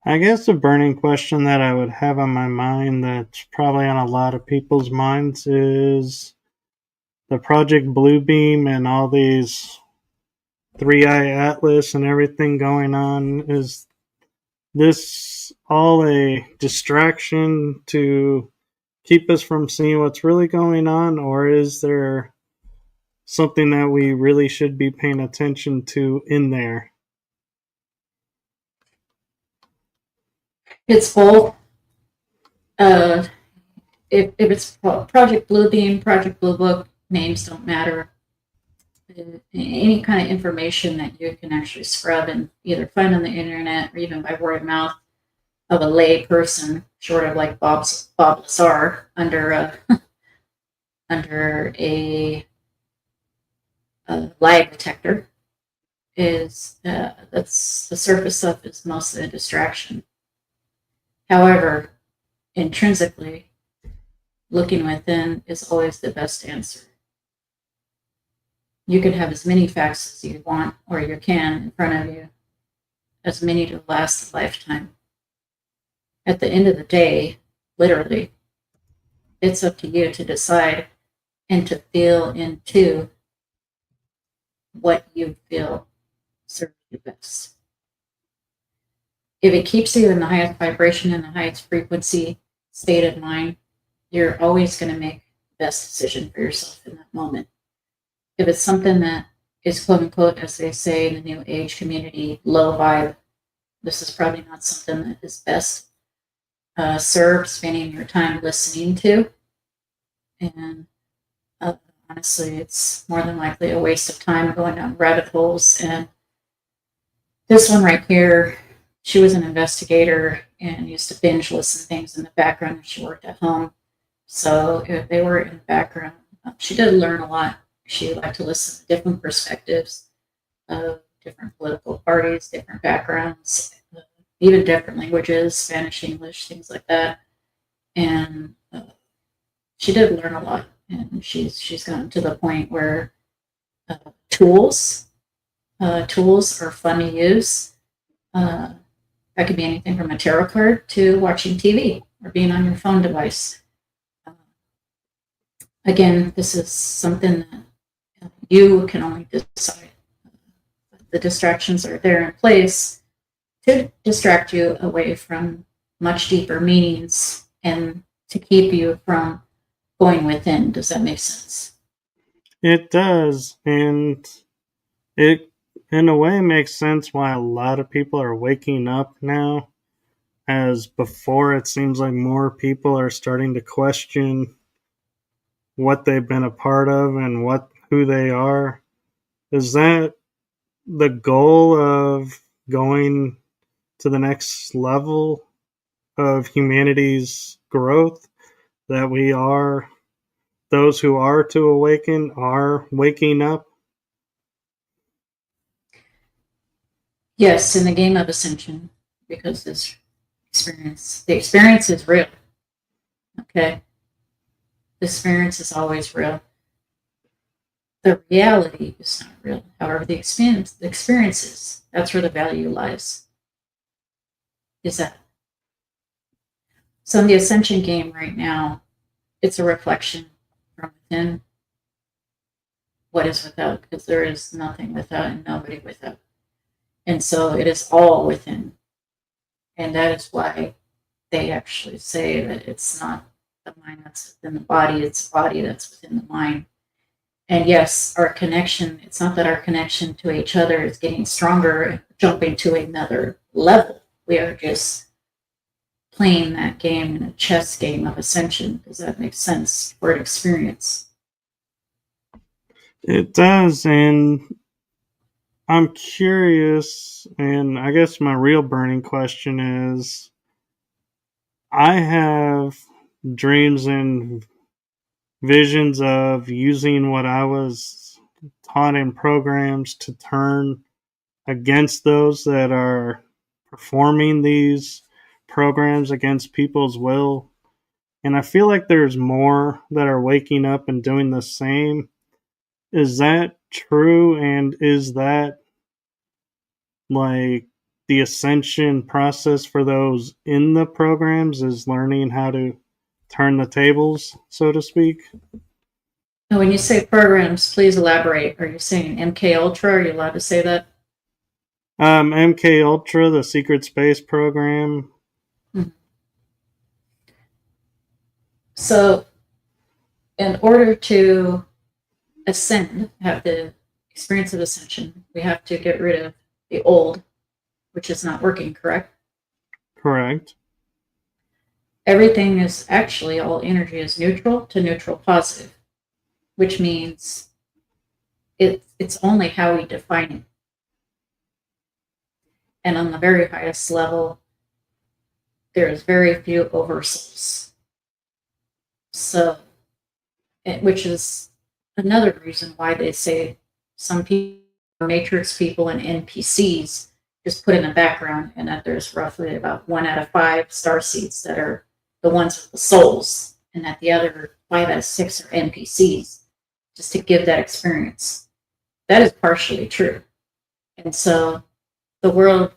I guess a burning question that I would have on my mind that's probably on a lot of people's minds is the Project Bluebeam and all these 3-Eye Atlas and everything going on. Is this all a distraction to keep us from seeing what's really going on, or is there something that we really should be paying attention to in there? It's both. If it's Project Bluebeam, Project Blue Book, names don't matter. Any kind of information that you can actually scrub and either find on the internet or even by word of mouth of a lay person, short of like Bob Lazar, under a lie detector, is that's the surface stuff is mostly a distraction. However, intrinsically, looking within is always the best answer. You can have as many facts as you want or you can in front of you, as many to last a lifetime. At the end of the day, literally, it's up to you to decide and to feel into what you feel serves you best. If it keeps you in the highest vibration and the highest frequency state of mind, you're always going to make the best decision for yourself in that moment. If it's something that is, quote unquote, as they say in the new age community, low vibe, this is probably not something that is best served spending your time listening to. And honestly, it's more than likely a waste of time going down rabbit holes. And this one right here, she was an investigator and used to binge listen things in the background when she worked at home. So if they were in the background, she did learn a lot. She liked to listen to different perspectives of different political parties, different backgrounds, even different languages, Spanish, English, things like that. And she did learn a lot. And she's gotten to the point where tools are fun to use. That could be anything from a tarot card to watching TV or being on your phone device. Again, this is something that you can only decide. The distractions are there in place to distract you away from much deeper meanings and to keep you from going within. Does that make sense? It does, and it in a way makes sense why a lot of people are waking up now, as before it seems like more people are starting to question what they've been a part of and who they are. Is that the goal of going to the next level of humanity's growth, that we are, those who are to awaken are waking up? Yes, in the game of ascension, because the experience is real. Okay, the experience is always real. The reality is not real. However, the experiences, that's where the value lies. Is that? So in the ascension game right now, it's a reflection from within what is without, because there is nothing without and nobody without. And so it is all within. And that is why they actually say that it's not the mind that's within the body, it's the body that's within the mind. And yes, our connection, it's not that our connection to each other is getting stronger, jumping to another level. We are just playing that game in a chess game of ascension. Does that make sense for an experience? It does, and I'm curious, and I guess my real burning question is, I have dreams and visions of using what I was taught in programs to turn against those that are performing these programs against people's will. And I feel like there's more that are waking up and doing the same. Is that true? And is that like the ascension process for those in the programs is learning how to turn the tables, so to speak. Now, when you say programs, please elaborate. Are you saying MK Ultra? Are you allowed to say that? MK Ultra, the secret space program. Mm-hmm. So, in order to ascend, have the experience of ascension, we have to get rid of the old, which is not working, correct? Correct. Everything is actually, all energy is neutral to neutral positive, which means it's only how we define it. And on the very highest level, there's very few oversouls. So, which is another reason why they say some people, matrix people and NPCs, just put in the background, and that there's roughly about 1 out of 5 starseeds that are the ones with the souls, and that the other 5 out of 6 are NPCs, just to give that experience. That is partially true. And so the world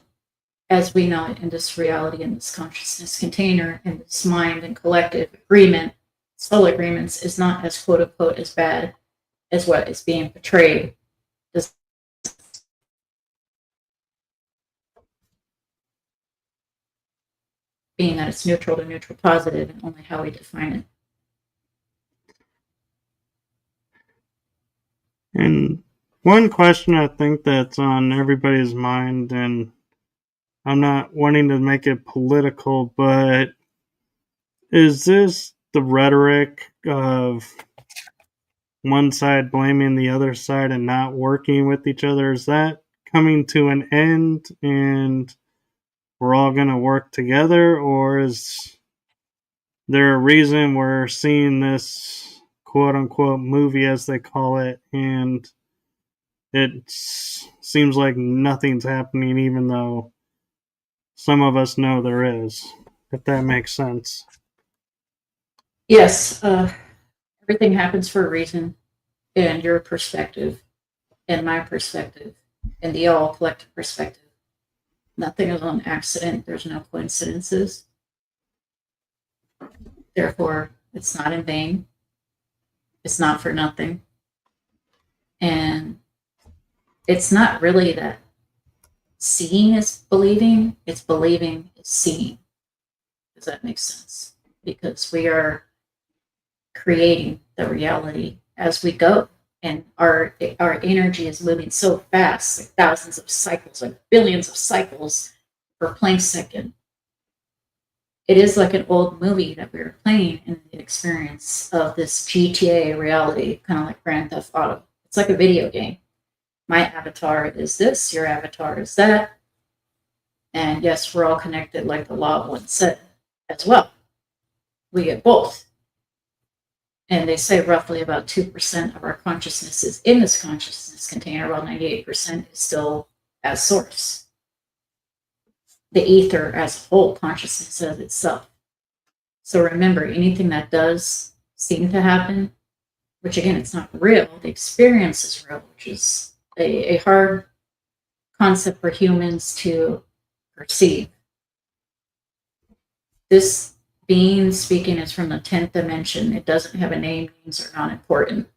as we know it in this reality, in this consciousness container, in this mind and collective agreement, soul agreements, is not as quote unquote as bad as what is being portrayed. Being that it's neutral to neutral positive and only how we define it. And one question I think that's on everybody's mind, and I'm not wanting to make it political, but is this the rhetoric of one side blaming the other side and not working with each other? Is that coming to an end and we're all going to work together? Or is there a reason we're seeing this quote unquote movie, as they call it, and it seems like nothing's happening, even though some of us know there is, if that makes sense? Yes, everything happens for a reason, and your perspective, and my perspective, and the all collective perspective. Nothing is on accident. There's no coincidences. Therefore, it's not in vain. It's not for nothing. And it's not really that seeing is believing, it's believing is seeing. Does that make sense? Because we are creating the reality as we go. And our energy is moving so fast, like thousands of cycles, like billions of cycles per Planck second. It is like an old movie that we were playing in the experience of this GTA reality, kind of like Grand Theft Auto. It's like a video game. My avatar is this, your avatar is that. And yes, we're all connected, like the law of one said as well. We get both. And they say roughly about 2% of our consciousness is in this consciousness container, while 98% is still as source. The ether as a whole, consciousness as itself. So remember, anything that does seem to happen, which again, it's not real, the experience is real, which is a hard concept for humans to perceive. This being speaking is from the 10th dimension. It doesn't have a name. Names are not important.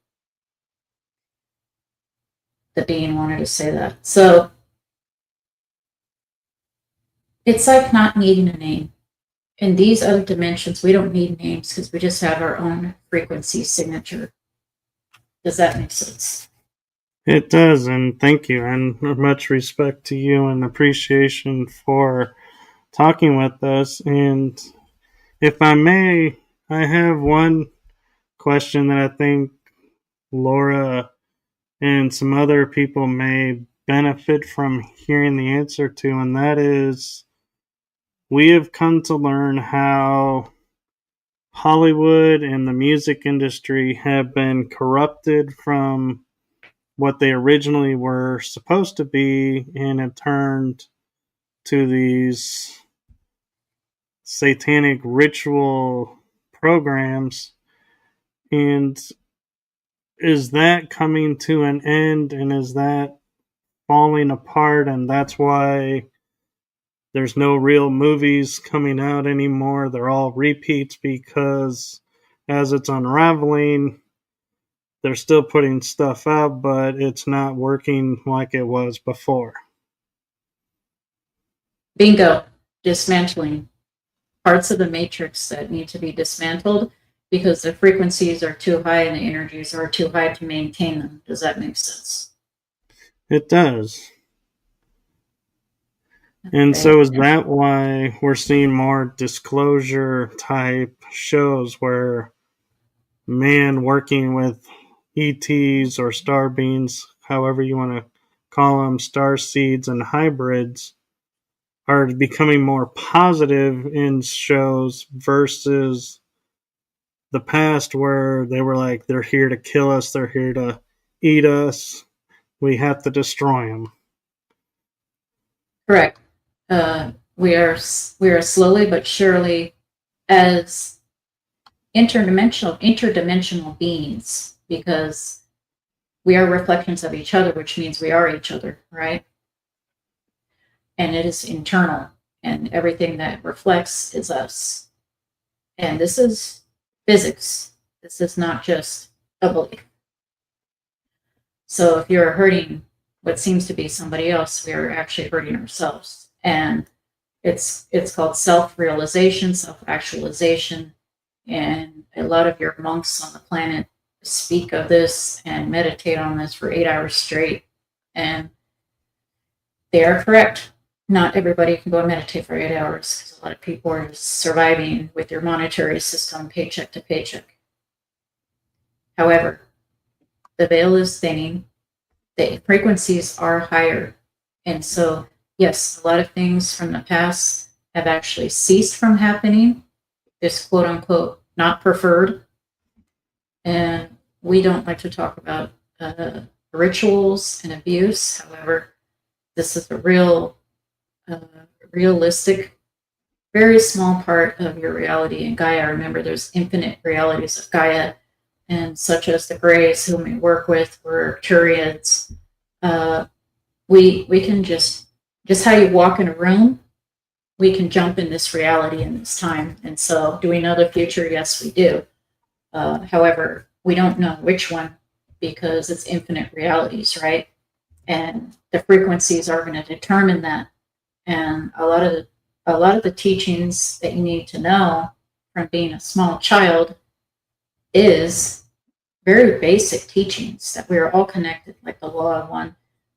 The being wanted to say that. So it's like not needing a name. In these other dimensions, we don't need names because we just have our own frequency signature. Does that make sense? It does, and thank you, and much respect to you and appreciation for talking with us. And if I may, I have one question that I think Laura and some other people may benefit from hearing the answer to, and that is, we have come to learn how Hollywood and the music industry have been corrupted from what they originally were supposed to be, and have turned to these satanic ritual programs. And is that coming to an end, and is that falling apart, and that's why there's no real movies coming out anymore. They're all repeats because as it's unraveling, they're still putting stuff out, but it's not working like it was before. Bingo. Dismantling. Parts of the matrix that need to be dismantled because the frequencies are too high and the energies are too high to maintain them. Does that make sense? It does. And so is that why we're seeing more disclosure type shows where man working with ETs or star beings, however you want to call them, star seeds and hybrids, are becoming more positive in shows versus the past where they were like, they're here to kill us, they're here to eat us, we have to destroy them. Correct. We are slowly but surely, as interdimensional beings, because we are reflections of each other, which means we are each other, right? And it is internal, and everything that reflects is us. And this is physics. This is not just a belief. So if you're hurting what seems to be somebody else, we are actually hurting ourselves. And it's called self-realization, self-actualization. And a lot of your monks on the planet speak of this and meditate on this for 8 hours straight. And they are correct. Not everybody can go and meditate for 8 hours because a lot of people are surviving with your monetary system paycheck to paycheck. However, the veil is thinning, the frequencies are higher. And so, yes, a lot of things from the past have actually ceased from happening. This quote unquote not preferred. And we don't like to talk about rituals and abuse. However, this is a realistic, very small part of your reality in Gaia. Remember, there's infinite realities of Gaia, and such as the Greys, whom we work with, or Turians. We can just how you walk in a room, we can jump in this reality in this time. And so, do we know the future? Yes, we do. However, we don't know which one because it's infinite realities, right? And the frequencies are going to determine that. And a lot of the teachings that you need to know from being a small child is very basic teachings that we are all connected, like the law of one,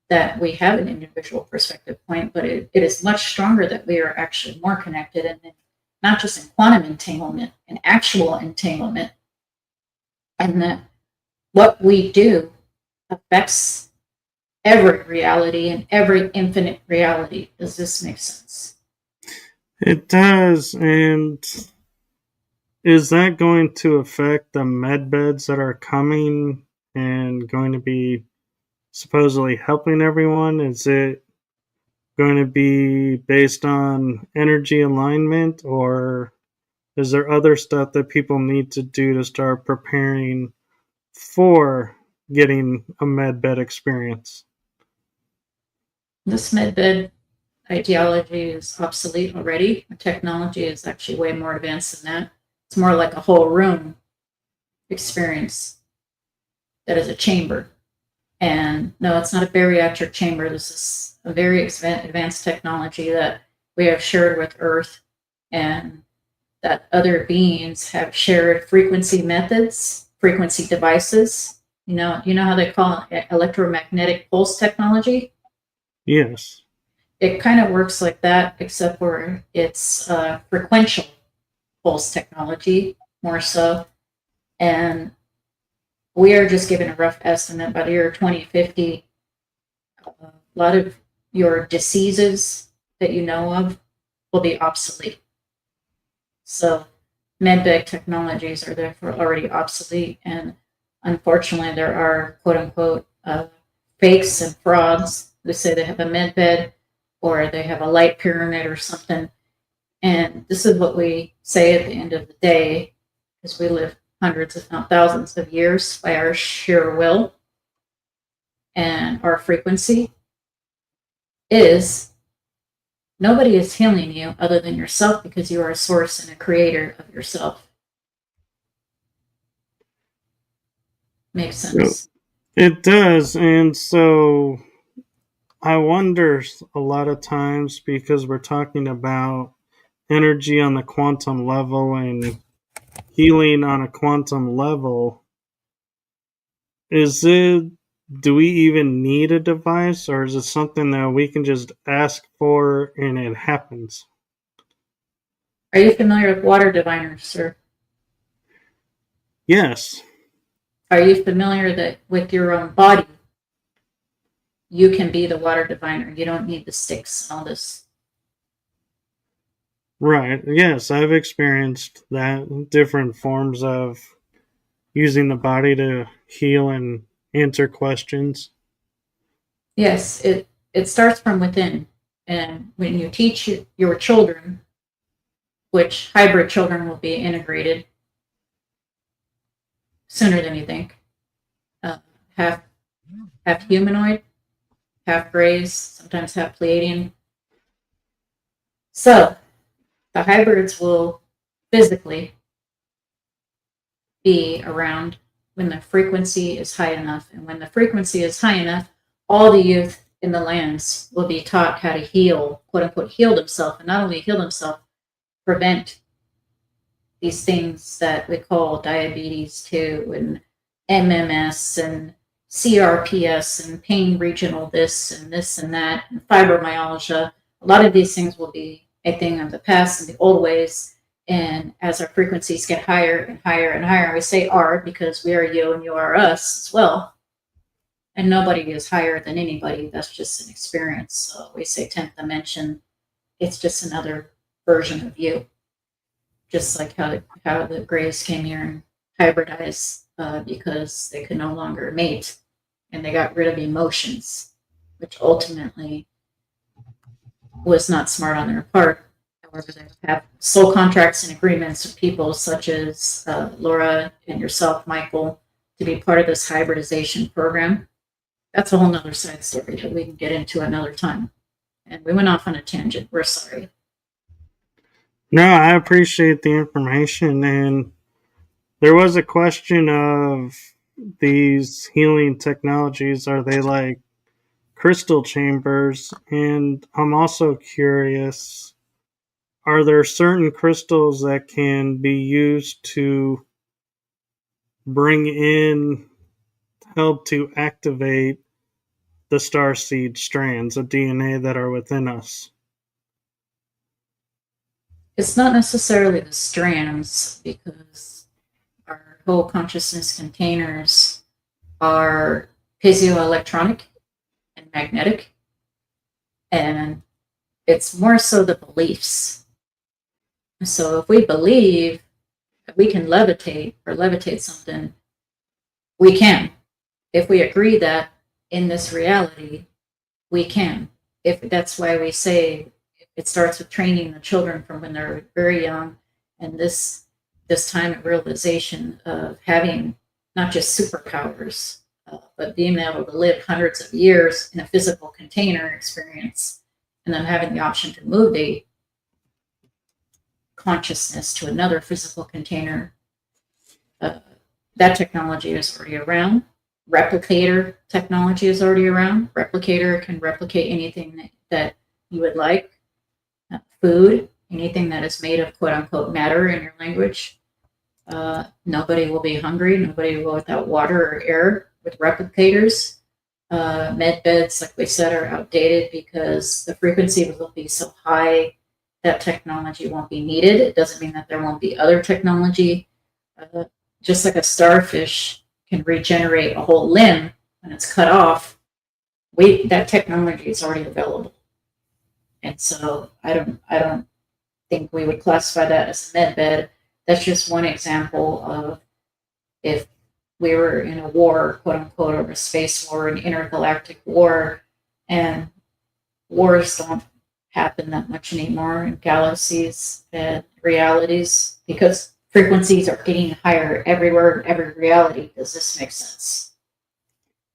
that we have an individual perspective point, but it is much stronger that we are actually more connected, and not just in quantum entanglement, in actual entanglement, and that what we do affects every reality and every infinite reality. Does this make sense? It does. And is that going to affect the med beds that are coming and going to be supposedly helping everyone? Is it going to be based on energy alignment, or is there other stuff that people need to do to start preparing for getting a med bed experience? This med bed ideology is obsolete already. The technology is actually way more advanced than that. It's more like a whole room experience that is a chamber. And no, it's not a bariatric chamber. This is a very advanced technology that we have shared with Earth, and that other beings have shared frequency methods, frequency devices. You know how they call it electromagnetic pulse technology? Yes. It kind of works like that, except for it's frequential pulse technology, more so. And we are just giving a rough estimate. By the year 2050, a lot of your diseases that you know of will be obsolete. So medbed technologies are therefore already obsolete. And unfortunately, there are quote unquote fakes and frauds who say they have a medbed or they have a light pyramid or something. And this is what we say at the end of the day, because we live hundreds, if not thousands of years by our sheer will, and our frequency is Nobody is healing you other than yourself, because you are a source and a creator of yourself. Makes sense. It does. And so I wonder a lot of times, because we're talking about energy on the quantum level and healing on a quantum level, do we even need a device, or is it something that we can just ask for and it happens? Are you familiar with water diviners, sir? Yes. Are you familiar that with your own body, you can be the water diviner? You don't need the sticks and all this. Right. Yes, I've experienced that, different forms of using the body to heal and answer questions. Yes, it starts from within. And when you teach your children, which hybrid children will be integrated sooner than you think, half humanoid, half grays, sometimes half Pleiadian. So the hybrids will physically be around when the frequency is high enough. And when the frequency is high enough, all the youth in the lands will be taught how to heal, quote unquote, heal themselves. And not only heal themselves, prevent these things that we call diabetes too, and MMS and CRPS and pain regional this and that, and fibromyalgia. A lot of these things will be a thing of the past and the old ways. And as our frequencies get higher and higher and higher, we say R because we are you and you are us as well. And nobody is higher than anybody. That's just an experience. So we say 10th dimension. It's just another version of you. Just like how the Greys came here and hybridized because they could no longer mate, and they got rid of emotions, which ultimately was not smart on their part. However, they have soul contracts and agreements with people such as Laura and yourself, Michael, to be part of this hybridization program. That's a whole nother side story that we can get into another time. And we went off on a tangent. We're sorry. No, I appreciate the information. And there was a question of these healing technologies, are they like crystal chambers? And I'm also curious, are there certain crystals that can be used to bring in, help to activate the starseed strands of DNA that are within us? It's not necessarily the strands, because our whole consciousness containers are piezoelectronic and magnetic, and it's more so the beliefs. So if we believe that we can levitate something, we can. If we agree that in this reality, we can. If that's why we say it starts with training the children from when they're very young, and this time of realization of having not just superpowers, but being able to live hundreds of years in a physical container experience, and then having the option to move the consciousness to another physical container. That technology is already around. Replicator technology is already around. Replicator can replicate anything that you would like. Food, anything that is made of quote unquote matter in your language. Nobody will be hungry. Nobody will without water or air with replicators. Med beds, like we said, are outdated because the frequency will be so high that technology won't be needed. It doesn't mean that there won't be other technology. Just like a starfish can regenerate a whole limb when it's cut off, that technology is already available. And so I don't think we would classify that as a med bed. That's just one example of if we were in a war, quote unquote, or a space war, an intergalactic war, and wars don't happen that much anymore in galaxies and realities because frequencies are getting higher everywhere in every reality. Does this make sense?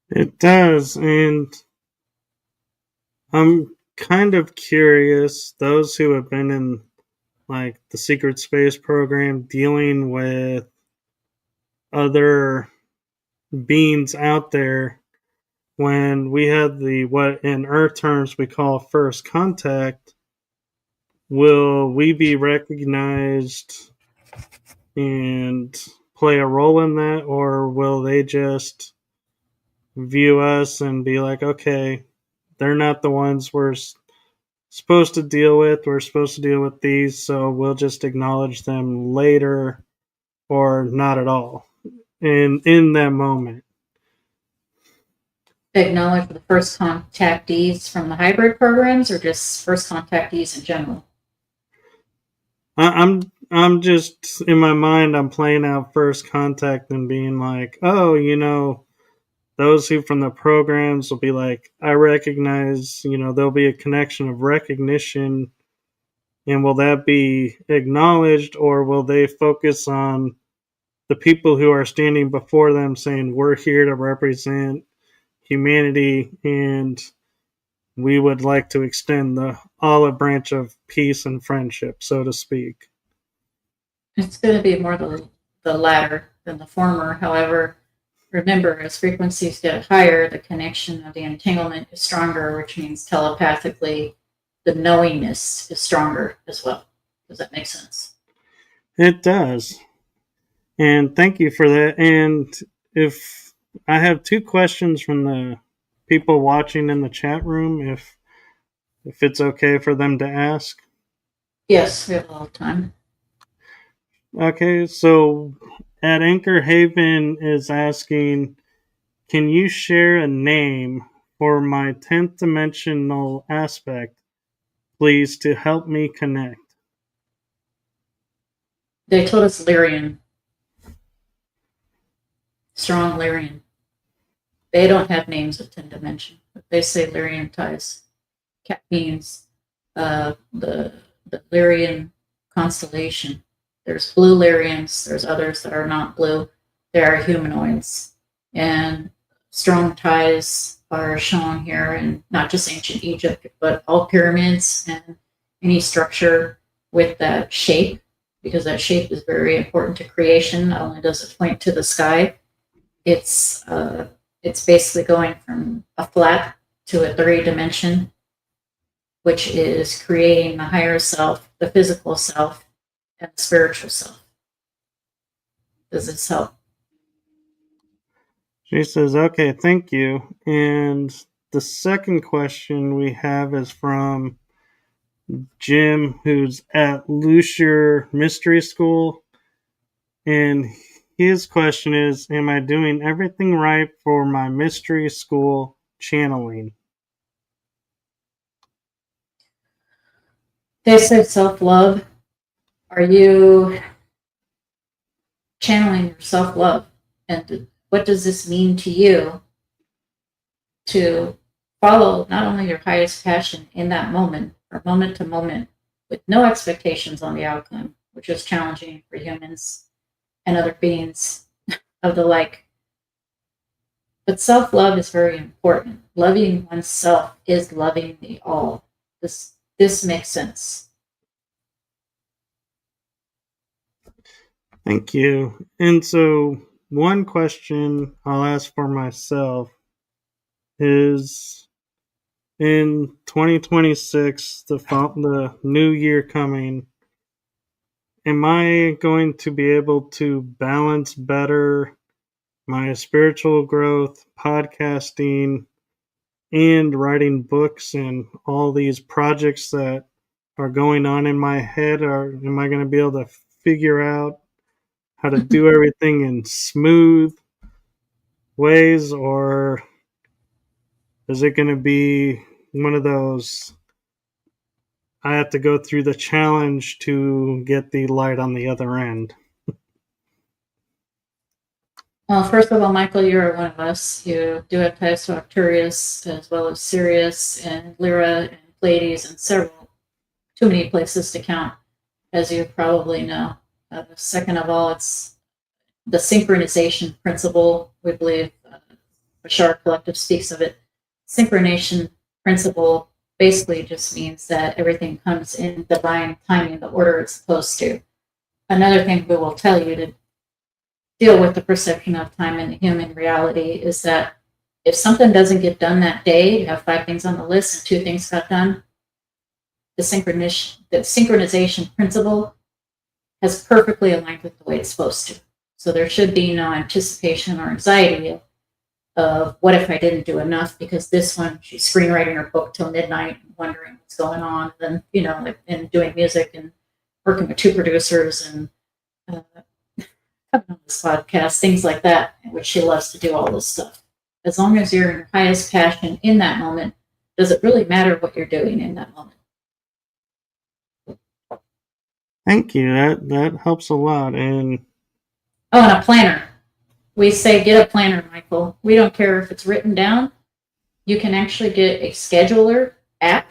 It does. And I'm kind of curious, those who have been in like the secret space program dealing with other beings out there, when we had the what in Earth terms we call first contact, will we be recognized and play a role in that, or will they just view us and be like, okay, they're not the ones we're supposed to deal with. We're supposed to deal with these, so we'll just acknowledge them later or not at all in that moment. Acknowledge the first contactees from the hybrid programs, or just first contactees in general? I'm just in my mind. I'm playing out first contact and being like, oh, those who from the programs will be like, I recognize. There'll be a connection of recognition, and will that be acknowledged, or will they focus on the people who are standing before them, saying, we're here to represent humanity, and we would like to extend the olive branch of peace and friendship, so to speak? It's going to be more the latter than the former. However, remember, as frequencies get higher, the connection of the entanglement is stronger, which means telepathically the knowingness is stronger as well. Does that make sense? It does. And thank you for that. And if I have 2 questions from the people watching in the chat room, if it's okay for them to ask. Yes, we have a lot of time. Okay, so at Anchor Haven is asking, can you share a name for my 10th dimensional aspect, please, to help me connect? They told us Lyrian. Strong Lyrian. They don't have names of 10 dimension, but they say Lyrian ties. Cat means the Lyrian constellation. There's blue Lyrians, there's others that are not blue. They are humanoids. And strong ties are shown here in not just ancient Egypt, but all pyramids and any structure with that shape, because that shape is very important to creation. Not only does it point to the sky, it's basically going from a flat to a 3-dimension, which is creating the higher self, the physical self, and the spiritual self. Does this help? She says, okay, thank you. And the second question we have is from Jim, who's at Lucier Mystery School. And his question is, am I doing everything right for my mystery school channeling? They say self-love. Are you channeling your self-love? And what does this mean to you to follow not only your highest passion in that moment, or moment to moment, with no expectations on the outcome, which is challenging for humans and other beings of the like. But self-love is very important. Loving oneself is loving the all. This makes sense. Thank you. And so one question I'll ask for myself is, in 2026, the new year coming, am I going to be able to balance better my spiritual growth, podcasting, and writing books and all these projects that are going on in my head? Or am I going to be able to figure out how to do everything in smooth ways, or is it going to be one of those, I have to go through the challenge to get the light on the other end? Well, first of all, Michael, you're one of us. You do have ties to Arcturus, as well as Sirius and Lyra and Pleiades and several, too many places to count, as you probably know. Second of all, it's the synchronization principle. We believe Bashar Collective speaks of it. Synchronization principle basically just means that everything comes in divine timing, the order it's supposed to. Another thing we will tell you to deal with the perception of time in the human reality is that if something doesn't get done that day, you have 5 things on the list and 2 things got done, the synchronization principle has perfectly aligned with the way it's supposed to. So there should be no anticipation or anxiety of what if I didn't do enough, because this one, she's screenwriting her book till midnight and wondering what's going on, and and doing music and working with 2 producers and coming on this podcast, things like that, which she loves to do all this stuff. As long as you're in your highest passion in that moment, does it really matter what you're doing in that moment? Thank you. That helps a lot. And a planner. We say get a planner, Michael. We don't care if it's written down. You can actually get a scheduler app.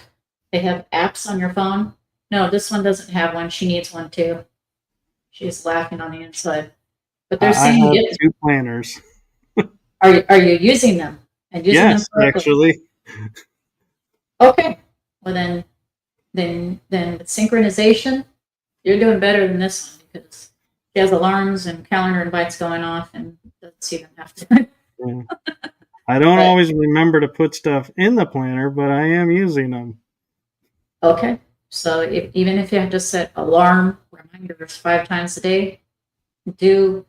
They have apps on your phone. No, this one doesn't have one. She needs one too. She's laughing on the inside. But they're saying I have 2 planners. Are you using them? And using yes, them actually. Okay. Well then with synchronization, you're doing better than this one, because she has alarms and calendar invites going off and doesn't even have to. Yeah. I don't always remember to put stuff in the planner, but I am using them. Okay. So even if you have to set alarm reminders 5 times a day, do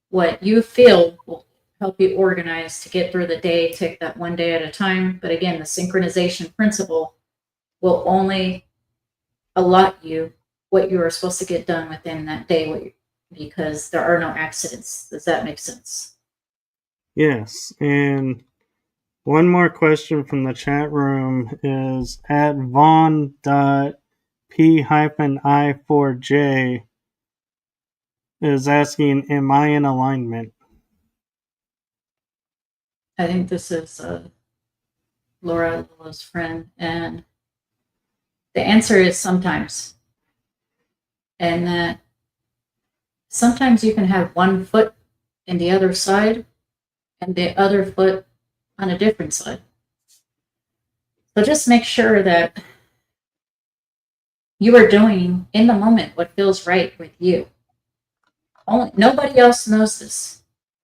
what you feel will help you organize to get through the day. Take that one day at a time. But again, the synchronization principle will only allot you what you are supposed to get done within that day, because there are no accidents. Does that make sense? Yes. And one more question from the chat room is at Vaughn.P-I4J is asking, am I in alignment? I think this is Laura Lula's friend, and the answer is sometimes. And that sometimes you can have one foot in the other side and the other foot on a different side. So just make sure that you are doing in the moment what feels right with you. Nobody else knows this.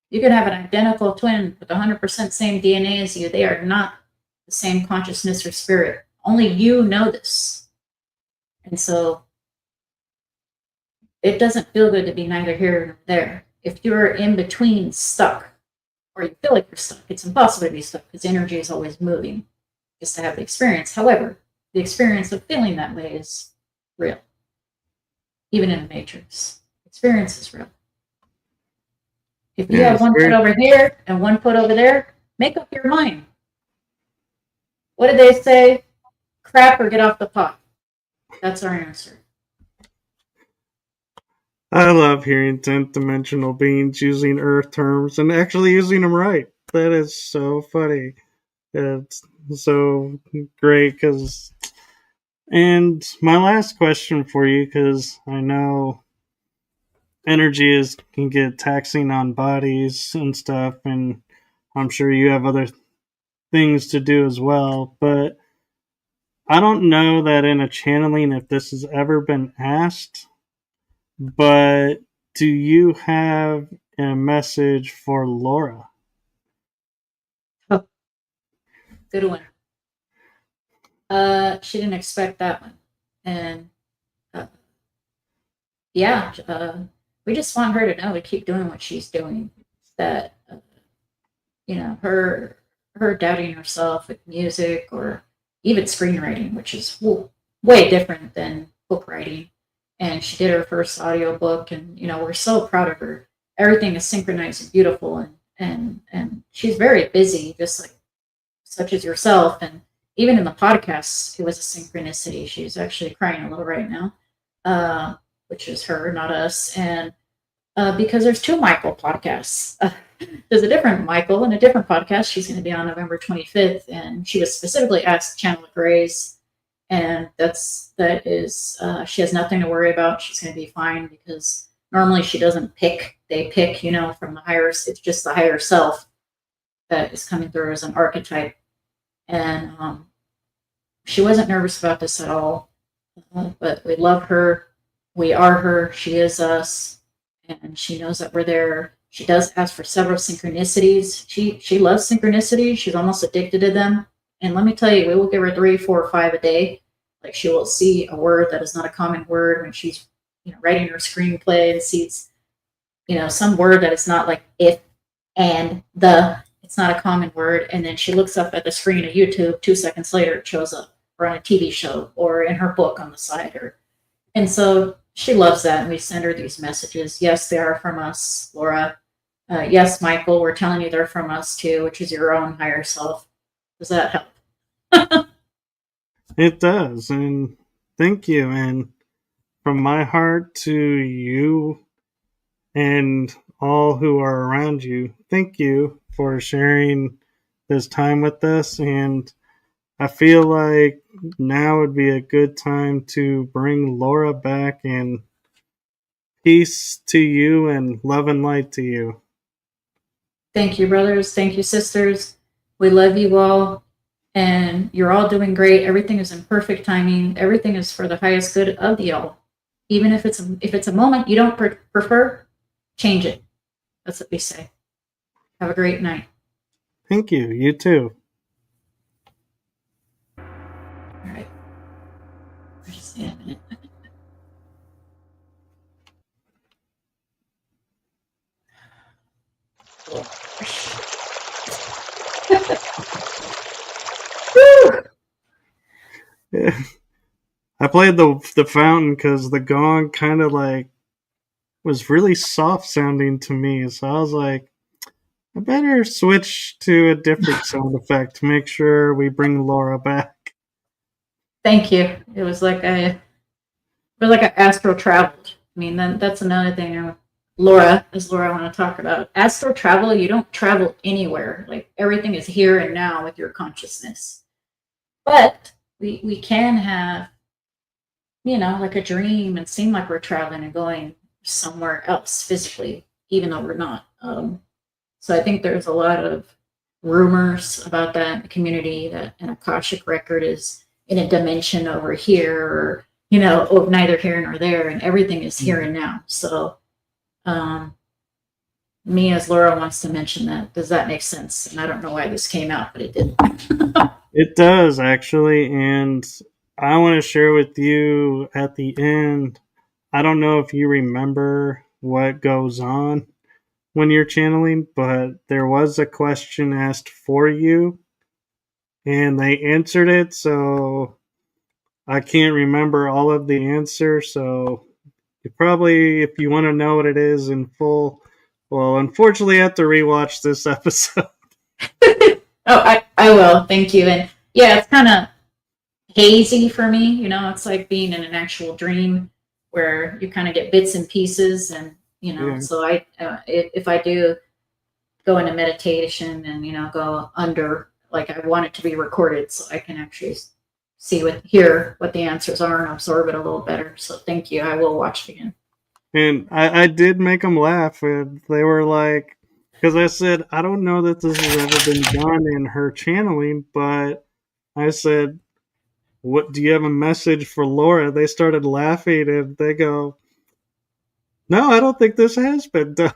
You can have an identical twin with 100% same DNA as you. They are not the same consciousness or spirit. Only you know this. And so it doesn't feel good to be neither here nor there. If you're in between stuck, or you feel like you're stuck, it's impossible to be stuck because energy is always moving just to have the experience. However, the experience of feeling that way is real. Even in the Matrix, experience is real. If you have one foot over here and one foot over there, make up your mind. What did they say? Crap or get off the pot. That's our answer. I love hearing 10th dimensional beings using Earth terms and actually using them right. That is so funny. It's so great because... And my last question for you, because I know energy can get taxing on bodies and stuff, and I'm sure you have other things to do as well, but I don't know that in a channeling if this has ever been asked, but do you have a message for Laura? Oh, good one. She didn't expect that one. And we just want her to know to keep doing what she's doing. That, her doubting herself with music or even screenwriting, which is way different than book writing. And she did her first audiobook, and we're so proud of her. Everything is synchronized and beautiful, and she's very busy, just like such as yourself. And even in the podcast, it was a synchronicity. She's actually crying a little right now, which is her, not us. And because there's 2 Michael podcasts. There's a different Michael and a different podcast. She's going to be on November 25th, and she was specifically asked to channel grace. And that is she has nothing to worry about. She's going to be fine, because normally she doesn't pick. They pick, from the higher. It's just the higher self that is coming through as an archetype. And she wasn't nervous about this at all. But we love her. We are her. She is us. And she knows that we're there. She does ask for several synchronicities. She loves synchronicities. She's almost addicted to them. And let me tell you, we will give her 3, 4, 5 a day. Like she will see a word that is not a common word when she's writing her screenplay and sees some word that is not like if and the. It's not a common word, and then she looks up at the screen of YouTube. 2 seconds later, it shows up, or on a TV show, or in her book on the side, and so she loves that. And we send her these messages. Yes, they are from us, Laura. Yes, Michael, we're telling you they're from us too, which is your own higher self. Does that help? It does, and thank you. And from my heart to you and all who are around you, thank you for sharing this time with us. And I feel like now would be a good time to bring Laura back, and peace to you and love and light to you. Thank you, brothers. Thank you, sisters. We love you all, and you're all doing great. Everything is in perfect timing. Everything is for the highest good of the all. Even if it's a moment you don't prefer, change it. That's what we say. Have a great night. Thank you. You too. All right. Just a minute. I played the fountain because the gong kind of like was really soft sounding to me, so I was like, I better switch to a different sound effect to make sure we bring Laura back. Thank you. It was like I astral traveled. I mean, then that's another thing. Laura I want to talk about. Astral travel, you don't travel anywhere. Like everything is here and now with your consciousness. But we can have, like a dream and seem like we're traveling and going somewhere else physically, even though we're not. So I think there's a lot of rumors about that in the community, that an Akashic record is in a dimension over here, or neither here nor there, and everything is here and now. So me as Laura wants to mention that. Does that make sense? And I don't know why this came out, but it did. It does, actually, and I want to share with you at the end. I don't know if you remember what goes on when you're channeling, but there was a question asked for you, and they answered it, so I can't remember all of the answer, so you probably, if you want to know what it is in full, well, unfortunately, I have to rewatch this episode. Oh, I will. Thank you. And yeah, it's kind of hazy for me. It's like being in an actual dream where you kind of get bits and pieces, and Yeah. so I if I do go into meditation and go under, like, I want it to be recorded so I can actually hear what the answers are and absorb it a little better. So thank you. I will watch it again. And I did make them laugh, and they were like, because I said, I don't know that this has ever been done in her channeling, but I said, what, do you have a message for Laura? They started laughing, and they go, no, I don't think this has been done.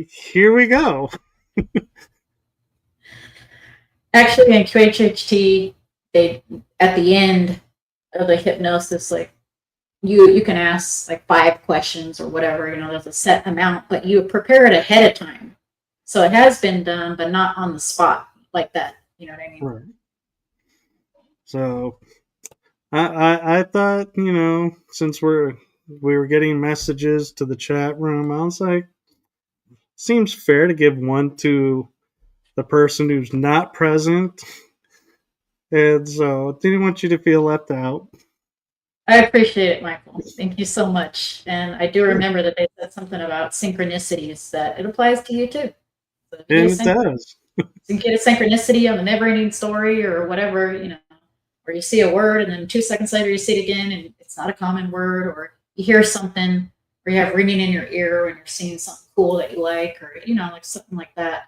Here we go. Actually, in QHHT, they, at the end of the hypnosis, like, you can ask like 5 questions or whatever, there's a set amount, but you prepare it ahead of time. So it has been done, but not on the spot like that. You know what I mean? Right. So I thought, since we were getting messages to the chat room, I was like, seems fair to give one to the person who's not present. And so didn't want you to feel left out. I appreciate it, Michael. Thank you so much. And I do remember that they said something about synchronicities, that it applies to you too. So And it does. You get a synchronicity on the never-ending story or whatever, where you see a word and then 2 seconds later you see it again and it's not a common word, or you hear something, or you have ringing in your ear when you're seeing something cool that you like, or like something like that.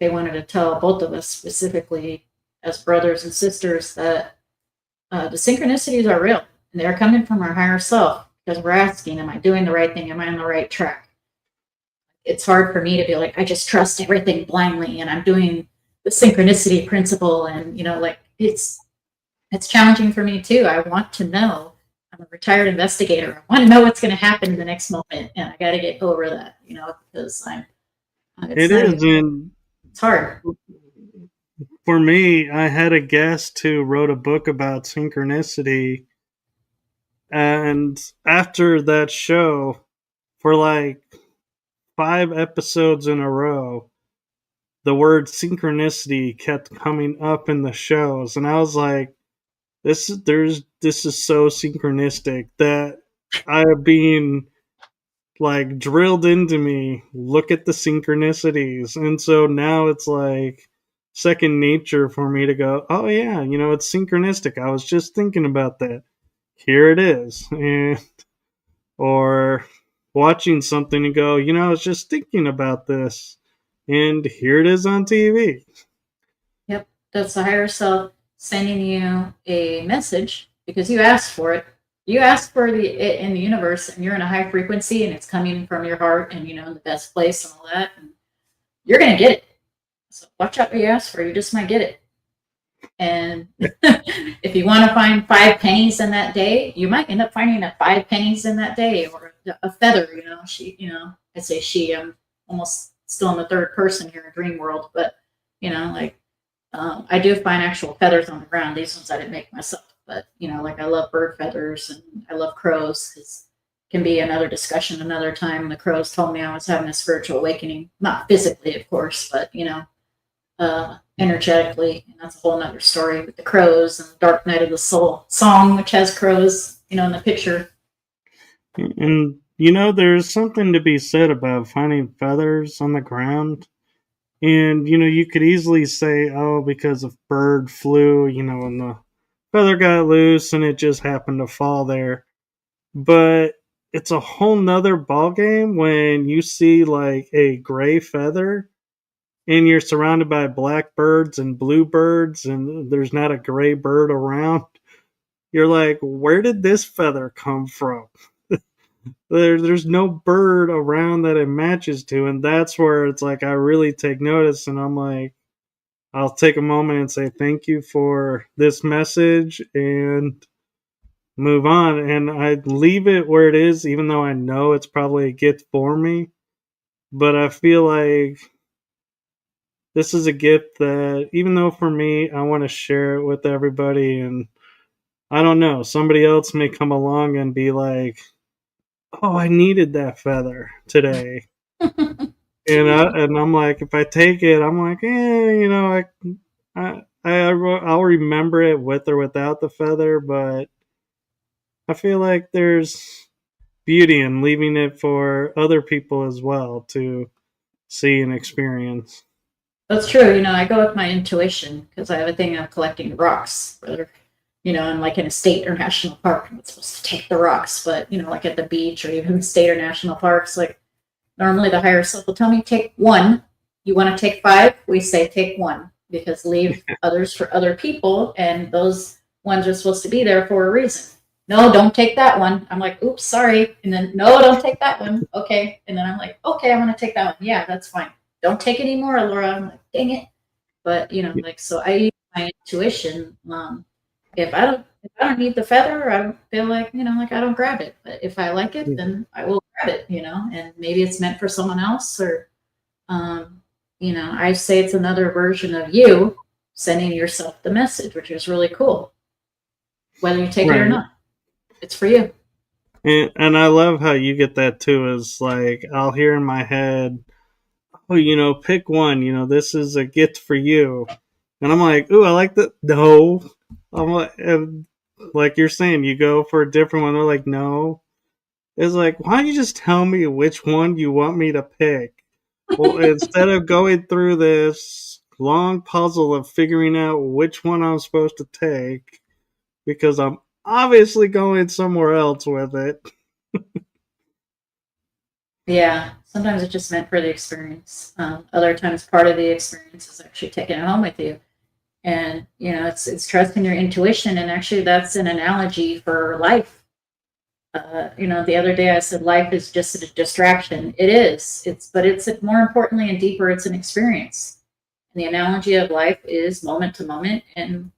They wanted to tell both of us specifically as brothers and sisters that the synchronicities are real and they're coming from our higher self because we're asking, am I doing the right thing? Am I on the right track? It's hard for me to be like, I just trust everything blindly and I'm doing the synchronicity principle. And, like it's challenging for me too. I want to know. I'm a retired investigator. I want to know what's going to happen in the next moment. And I got to get over that, because It is, and it's hard. For me, I had a guest who wrote a book about synchronicity, and after that show, for like 5 episodes in a row, the word synchronicity kept coming up in the shows, and I was like, this is so synchronistic that I have been like drilled into me. Look at the synchronicities, and so now it's like second nature for me to go, oh yeah, it's synchronistic. I was just thinking about that. Here it is. And or watching something and go, I was just thinking about this. And here it is on TV. Yep. That's the higher self sending you a message because you asked for it. You asked for it in the universe and you're in a high frequency and it's coming from your heart and, in the best place and all that. And you're going to get it. So watch out what you ask for. You just might get it. And if you want to find 5 pennies in that day, you might end up finding 5 pennies in that day or a feather, I say she, I'm almost still in the third person here in dream world, but I do find actual feathers on the ground. These ones I didn't make myself, but I love bird feathers and I love crows. It can be another discussion another time. The crows told me I was having a spiritual awakening, not physically, of course, but energetically. And that's a whole nother story with the crows and the Dark Night of the Soul song, which has crows, in the picture. And there's something to be said about finding feathers on the ground. And, you could easily say, oh, because a bird flew, and the feather got loose and it just happened to fall there. But it's a whole nother ballgame when you see like a gray feather and you're surrounded by black birds and blue birds and there's not a gray bird around. You're like, where did this feather come from? There's no bird around that it matches to, and that's where it's like I really take notice, and I'm like, I'll take a moment and say thank you for this message and move on, and I leave it where it is, even though I know it's probably a gift for me, but I feel like this is a gift that, even though for me, I want to share it with everybody, and I don't know, somebody else may come along and be like, oh, I needed that feather today. And I'm like, if I take it, I'm like, I'll remember it with or without the feather, but I feel like there's beauty in leaving it for other people as well to see and experience. That's true. I go with my intuition because I have a thing of collecting rocks, whether, I'm like in a state or national park, I'm not supposed to take the rocks, but, like at the beach or even state or national parks, like normally the higher self will tell me, take 1. You want to take 5? We say take 1 because leave others for other people. And those ones are supposed to be there for a reason. No, don't take that one. I'm like, oops, sorry. And then, no, don't take that one. Okay. And then I'm like, okay, I want to take that one. Yeah, that's fine. Don't take any more, Laura. I'm like, dang it. But, so I use my intuition. If I don't need the feather, I feel like, like I don't grab it. But if I like it, then I will grab it, and maybe it's meant for someone else or, I say it's another version of you sending yourself the message, which is really cool. Whether you take it or not, it's for you. And I love how you get that too, is like, I'll hear in my head, oh, pick one, this is a gift for you. And I'm like, ooh, I like that. No. I'm like, like you're saying, you go for a different one. They're like, no. It's like, why don't you just tell me which one you want me to pick? Well, instead of going through this long puzzle of figuring out which one I'm supposed to take, because I'm obviously going somewhere else with it. Yeah, sometimes it's just meant for the experience. Other times, part of the experience is actually taking it home with you. And, you know, it's trusting your intuition. And actually, that's an analogy for life. You know, the other day I said life is just a distraction. It is. But it's more importantly and deeper, it's an experience. And the analogy of life is moment to moment and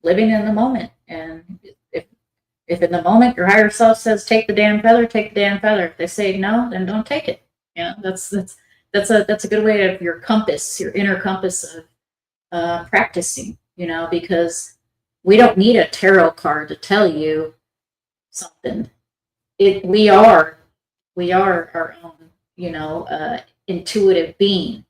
living in the moment. And if in the moment your higher self says take the damn feather, take the damn feather. If they say no, then don't take it. You know, that's a good way of your compass, your inner compass of practicing. You know, because we don't need a tarot card to tell you something. We are our own, you know, intuitive being.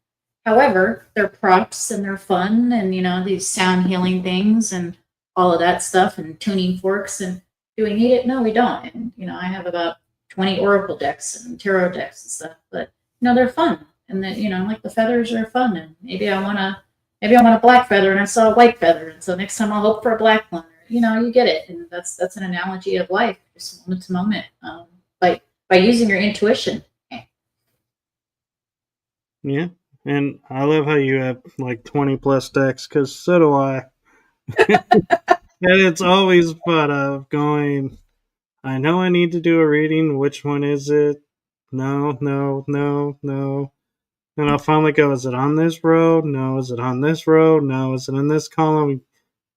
However, they're props and they're fun, and you know these sound healing things and all of that stuff, and tuning forks. And do we need it? No, we don't. And you know, I have about 20 oracle decks and tarot decks and stuff, but you know they're fun, and that you know like the feathers are fun. And maybe I want a black feather, and I saw a white feather, and so next time I'll hope for a black one. You know, you get it, and that's an analogy of life, just moment to moment, by using your intuition. Yeah. And I love how you have like 20 plus decks, because so do I. And it's always fun of going, I know I need to do a reading. Which one is it? No, no, no, no. And I'll finally go, is it on this row? No. Is it on this row? No. Is it in this column?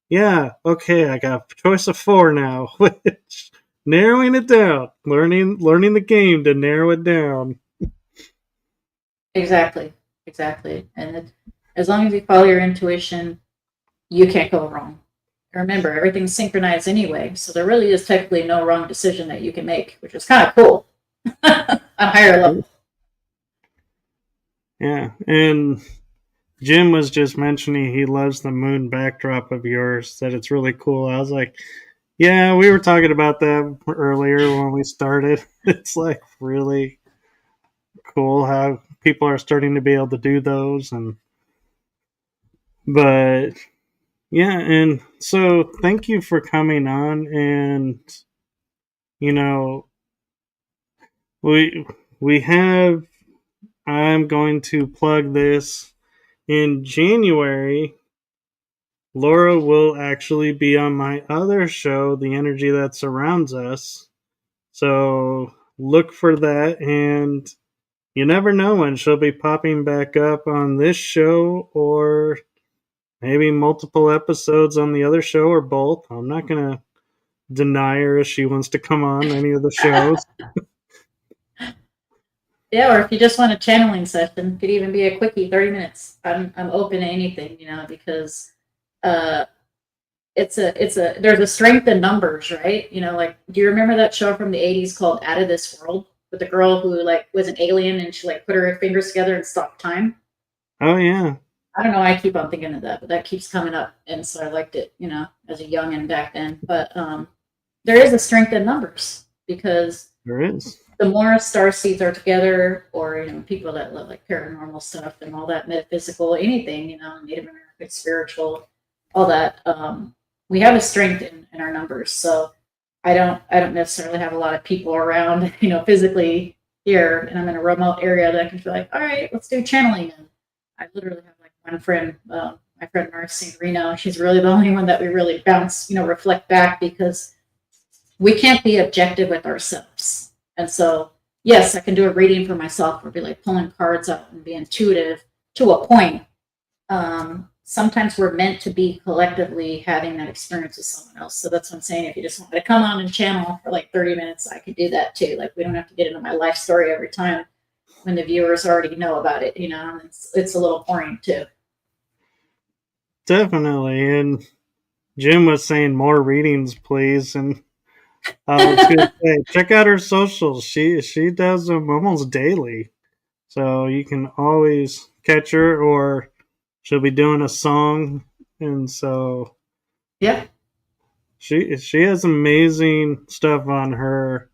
Yeah. Okay. I got a choice of 4 now, which narrowing it down, learning the game to narrow it down. Exactly. And as long as you follow your intuition, you can't go wrong. Remember, everything's synchronized anyway, so there really is technically no wrong decision that you can make, which is kind of cool on a higher level. Yeah, and Jim was just mentioning he loves the moon backdrop of yours, that it's really cool. I was like, yeah, we were talking about that earlier when we started. It's like really cool how people are starting to be able to do those. But yeah, and so thank you for coming on. And you know, we have, I'm going to plug this in January. Laura will actually be on my other show, The Energy That Surrounds Us. So look for that, and you never know when she'll be popping back up on this show, or maybe multiple episodes on the other show, or both. I'm not going to deny her if she wants to come on any of the shows. Yeah, or if you just want a channeling session, could even be a quickie, 30 minutes. I'm open to anything, you know, because it's a there's a strength in numbers, right? You know, like do you remember that show from the 80s called Out of This World with the girl who like was an alien and she like put her fingers together and stopped time? Oh, yeah. I don't know why I keep on thinking of that, but that keeps coming up, and so I liked it, you know, as a youngin' back then. But there is a strength in numbers because There is. the more star seeds are together, or you know, people that love like paranormal stuff and all that metaphysical, anything, you know, Native American, spiritual, all that, we have a strength in our numbers. So I don't necessarily have a lot of people around, you know, physically here, and I'm in a remote area that I can feel like, all right, let's do channeling. And I literally have like one friend, my friend Marcy Reno. She's really the only one that we really bounce, you know, reflect back, because we can't be objective with ourselves. And so, yes, I can do a reading for myself or be like pulling cards out and be intuitive to a point. Sometimes we're meant to be collectively having that experience with someone else. So that's what I'm saying. If you just want to come on and channel for like 30 minutes, I could do that too. Like we don't have to get into my life story every time when the viewers already know about it, you know, it's a little boring too. Definitely. And Jim was saying more readings, please. And I was going to say, check out her socials. She does them almost daily. So you can always catch her, or she'll be doing a song. And so Yeah. she has amazing stuff on her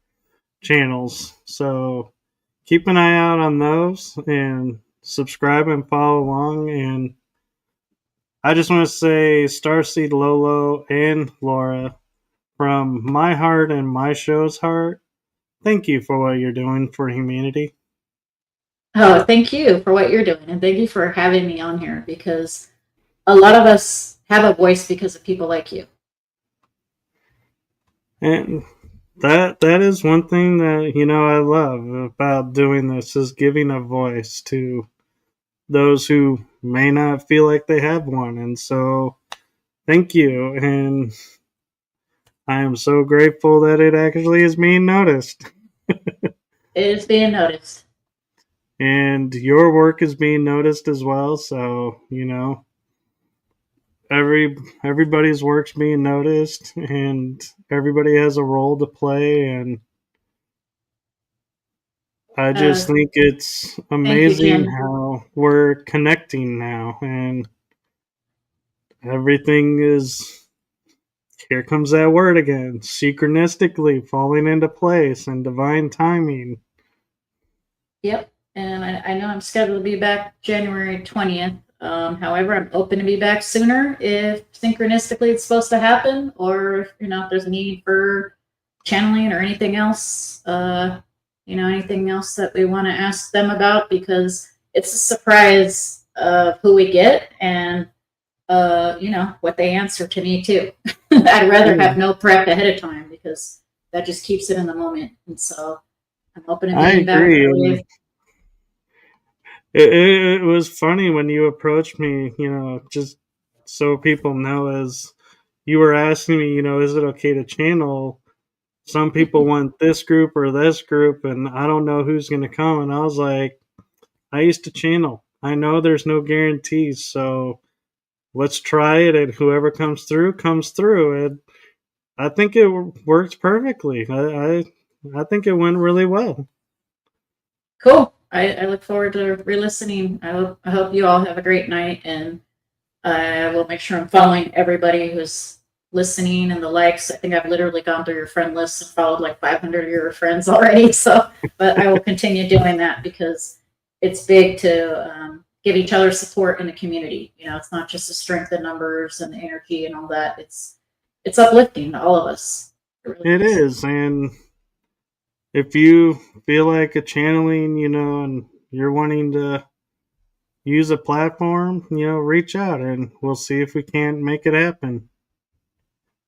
channels. So keep an eye out on those and subscribe and follow along. And I just want to say, Starseed Lø Lø and Laura, from my heart and my show's heart, thank you for what you're doing for humanity. Oh, thank you for what you're doing. And thank you for having me on here, because a lot of us have a voice because of people like you. And that is one thing that, you know, I love about doing this, is giving a voice to those who may not feel like they have one. And so thank you, and I am so grateful that it actually is being noticed. It is being noticed. And your work is being noticed as well, so, you know, everybody's work's being noticed, and everybody has a role to play, and I just think it's amazing how we're connecting now, and everything is, here comes that word again, synchronistically falling into place and divine timing. Yep, and I know I'm scheduled to be back January 20th. However, I'm open to be back sooner if synchronistically it's supposed to happen, or you know, if there's a need for channeling or anything else. You know, anything else that we want to ask them about, because it's a surprise of who we get and you know, what they answer to me too. I'd rather have no prep ahead of time, because that just keeps it in the moment. And so I'm open to being back early. It was funny when you approached me, you know, just so people know, as you were asking me, you know, is it okay to channel? Some people want this group or this group, and I don't know who's going to come. And I was like, I used to channel. I know there's no guarantees, so let's try it, and whoever comes through, comes through. And I think it works perfectly. I think it went really well. Cool. I look forward to re-listening. I hope you all have a great night, and I will make sure I'm following everybody who's listening and the likes. I think I've literally gone through your friend list and followed like 500 of your friends already. So, but I will continue doing that, because it's big to give each other support in the community. You know, it's not just the strength in numbers and the energy and all that. It's uplifting to all of us. It is, and if you feel like a channeling, you know, and you're wanting to use a platform, you know, reach out and we'll see if we can't make it happen.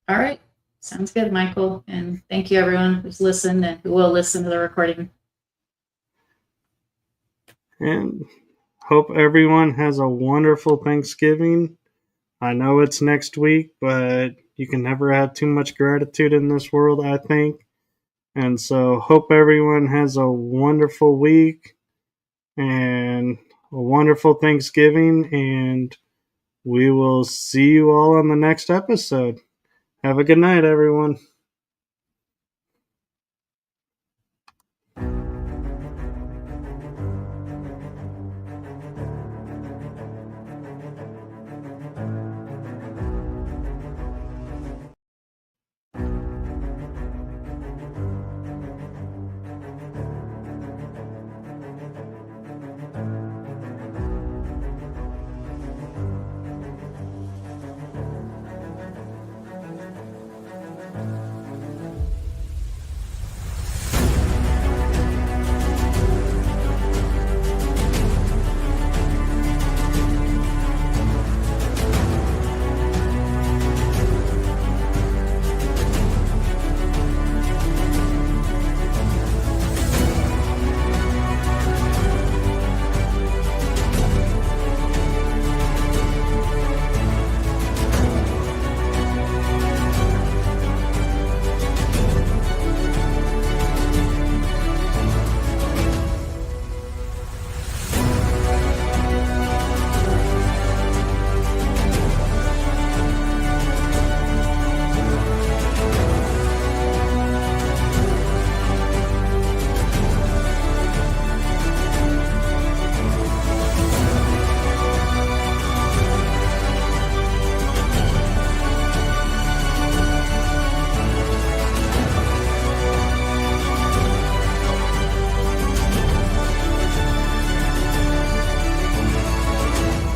All right. Sounds good, Michael. And thank you, everyone who's listened and who will listen to the recording. And hope everyone has a wonderful Thanksgiving. I know it's next week, but you can never have too much gratitude in this world, I think. And so hope everyone has a wonderful week and a wonderful Thanksgiving, and we will see you all on the next episode. Have a good night, everyone.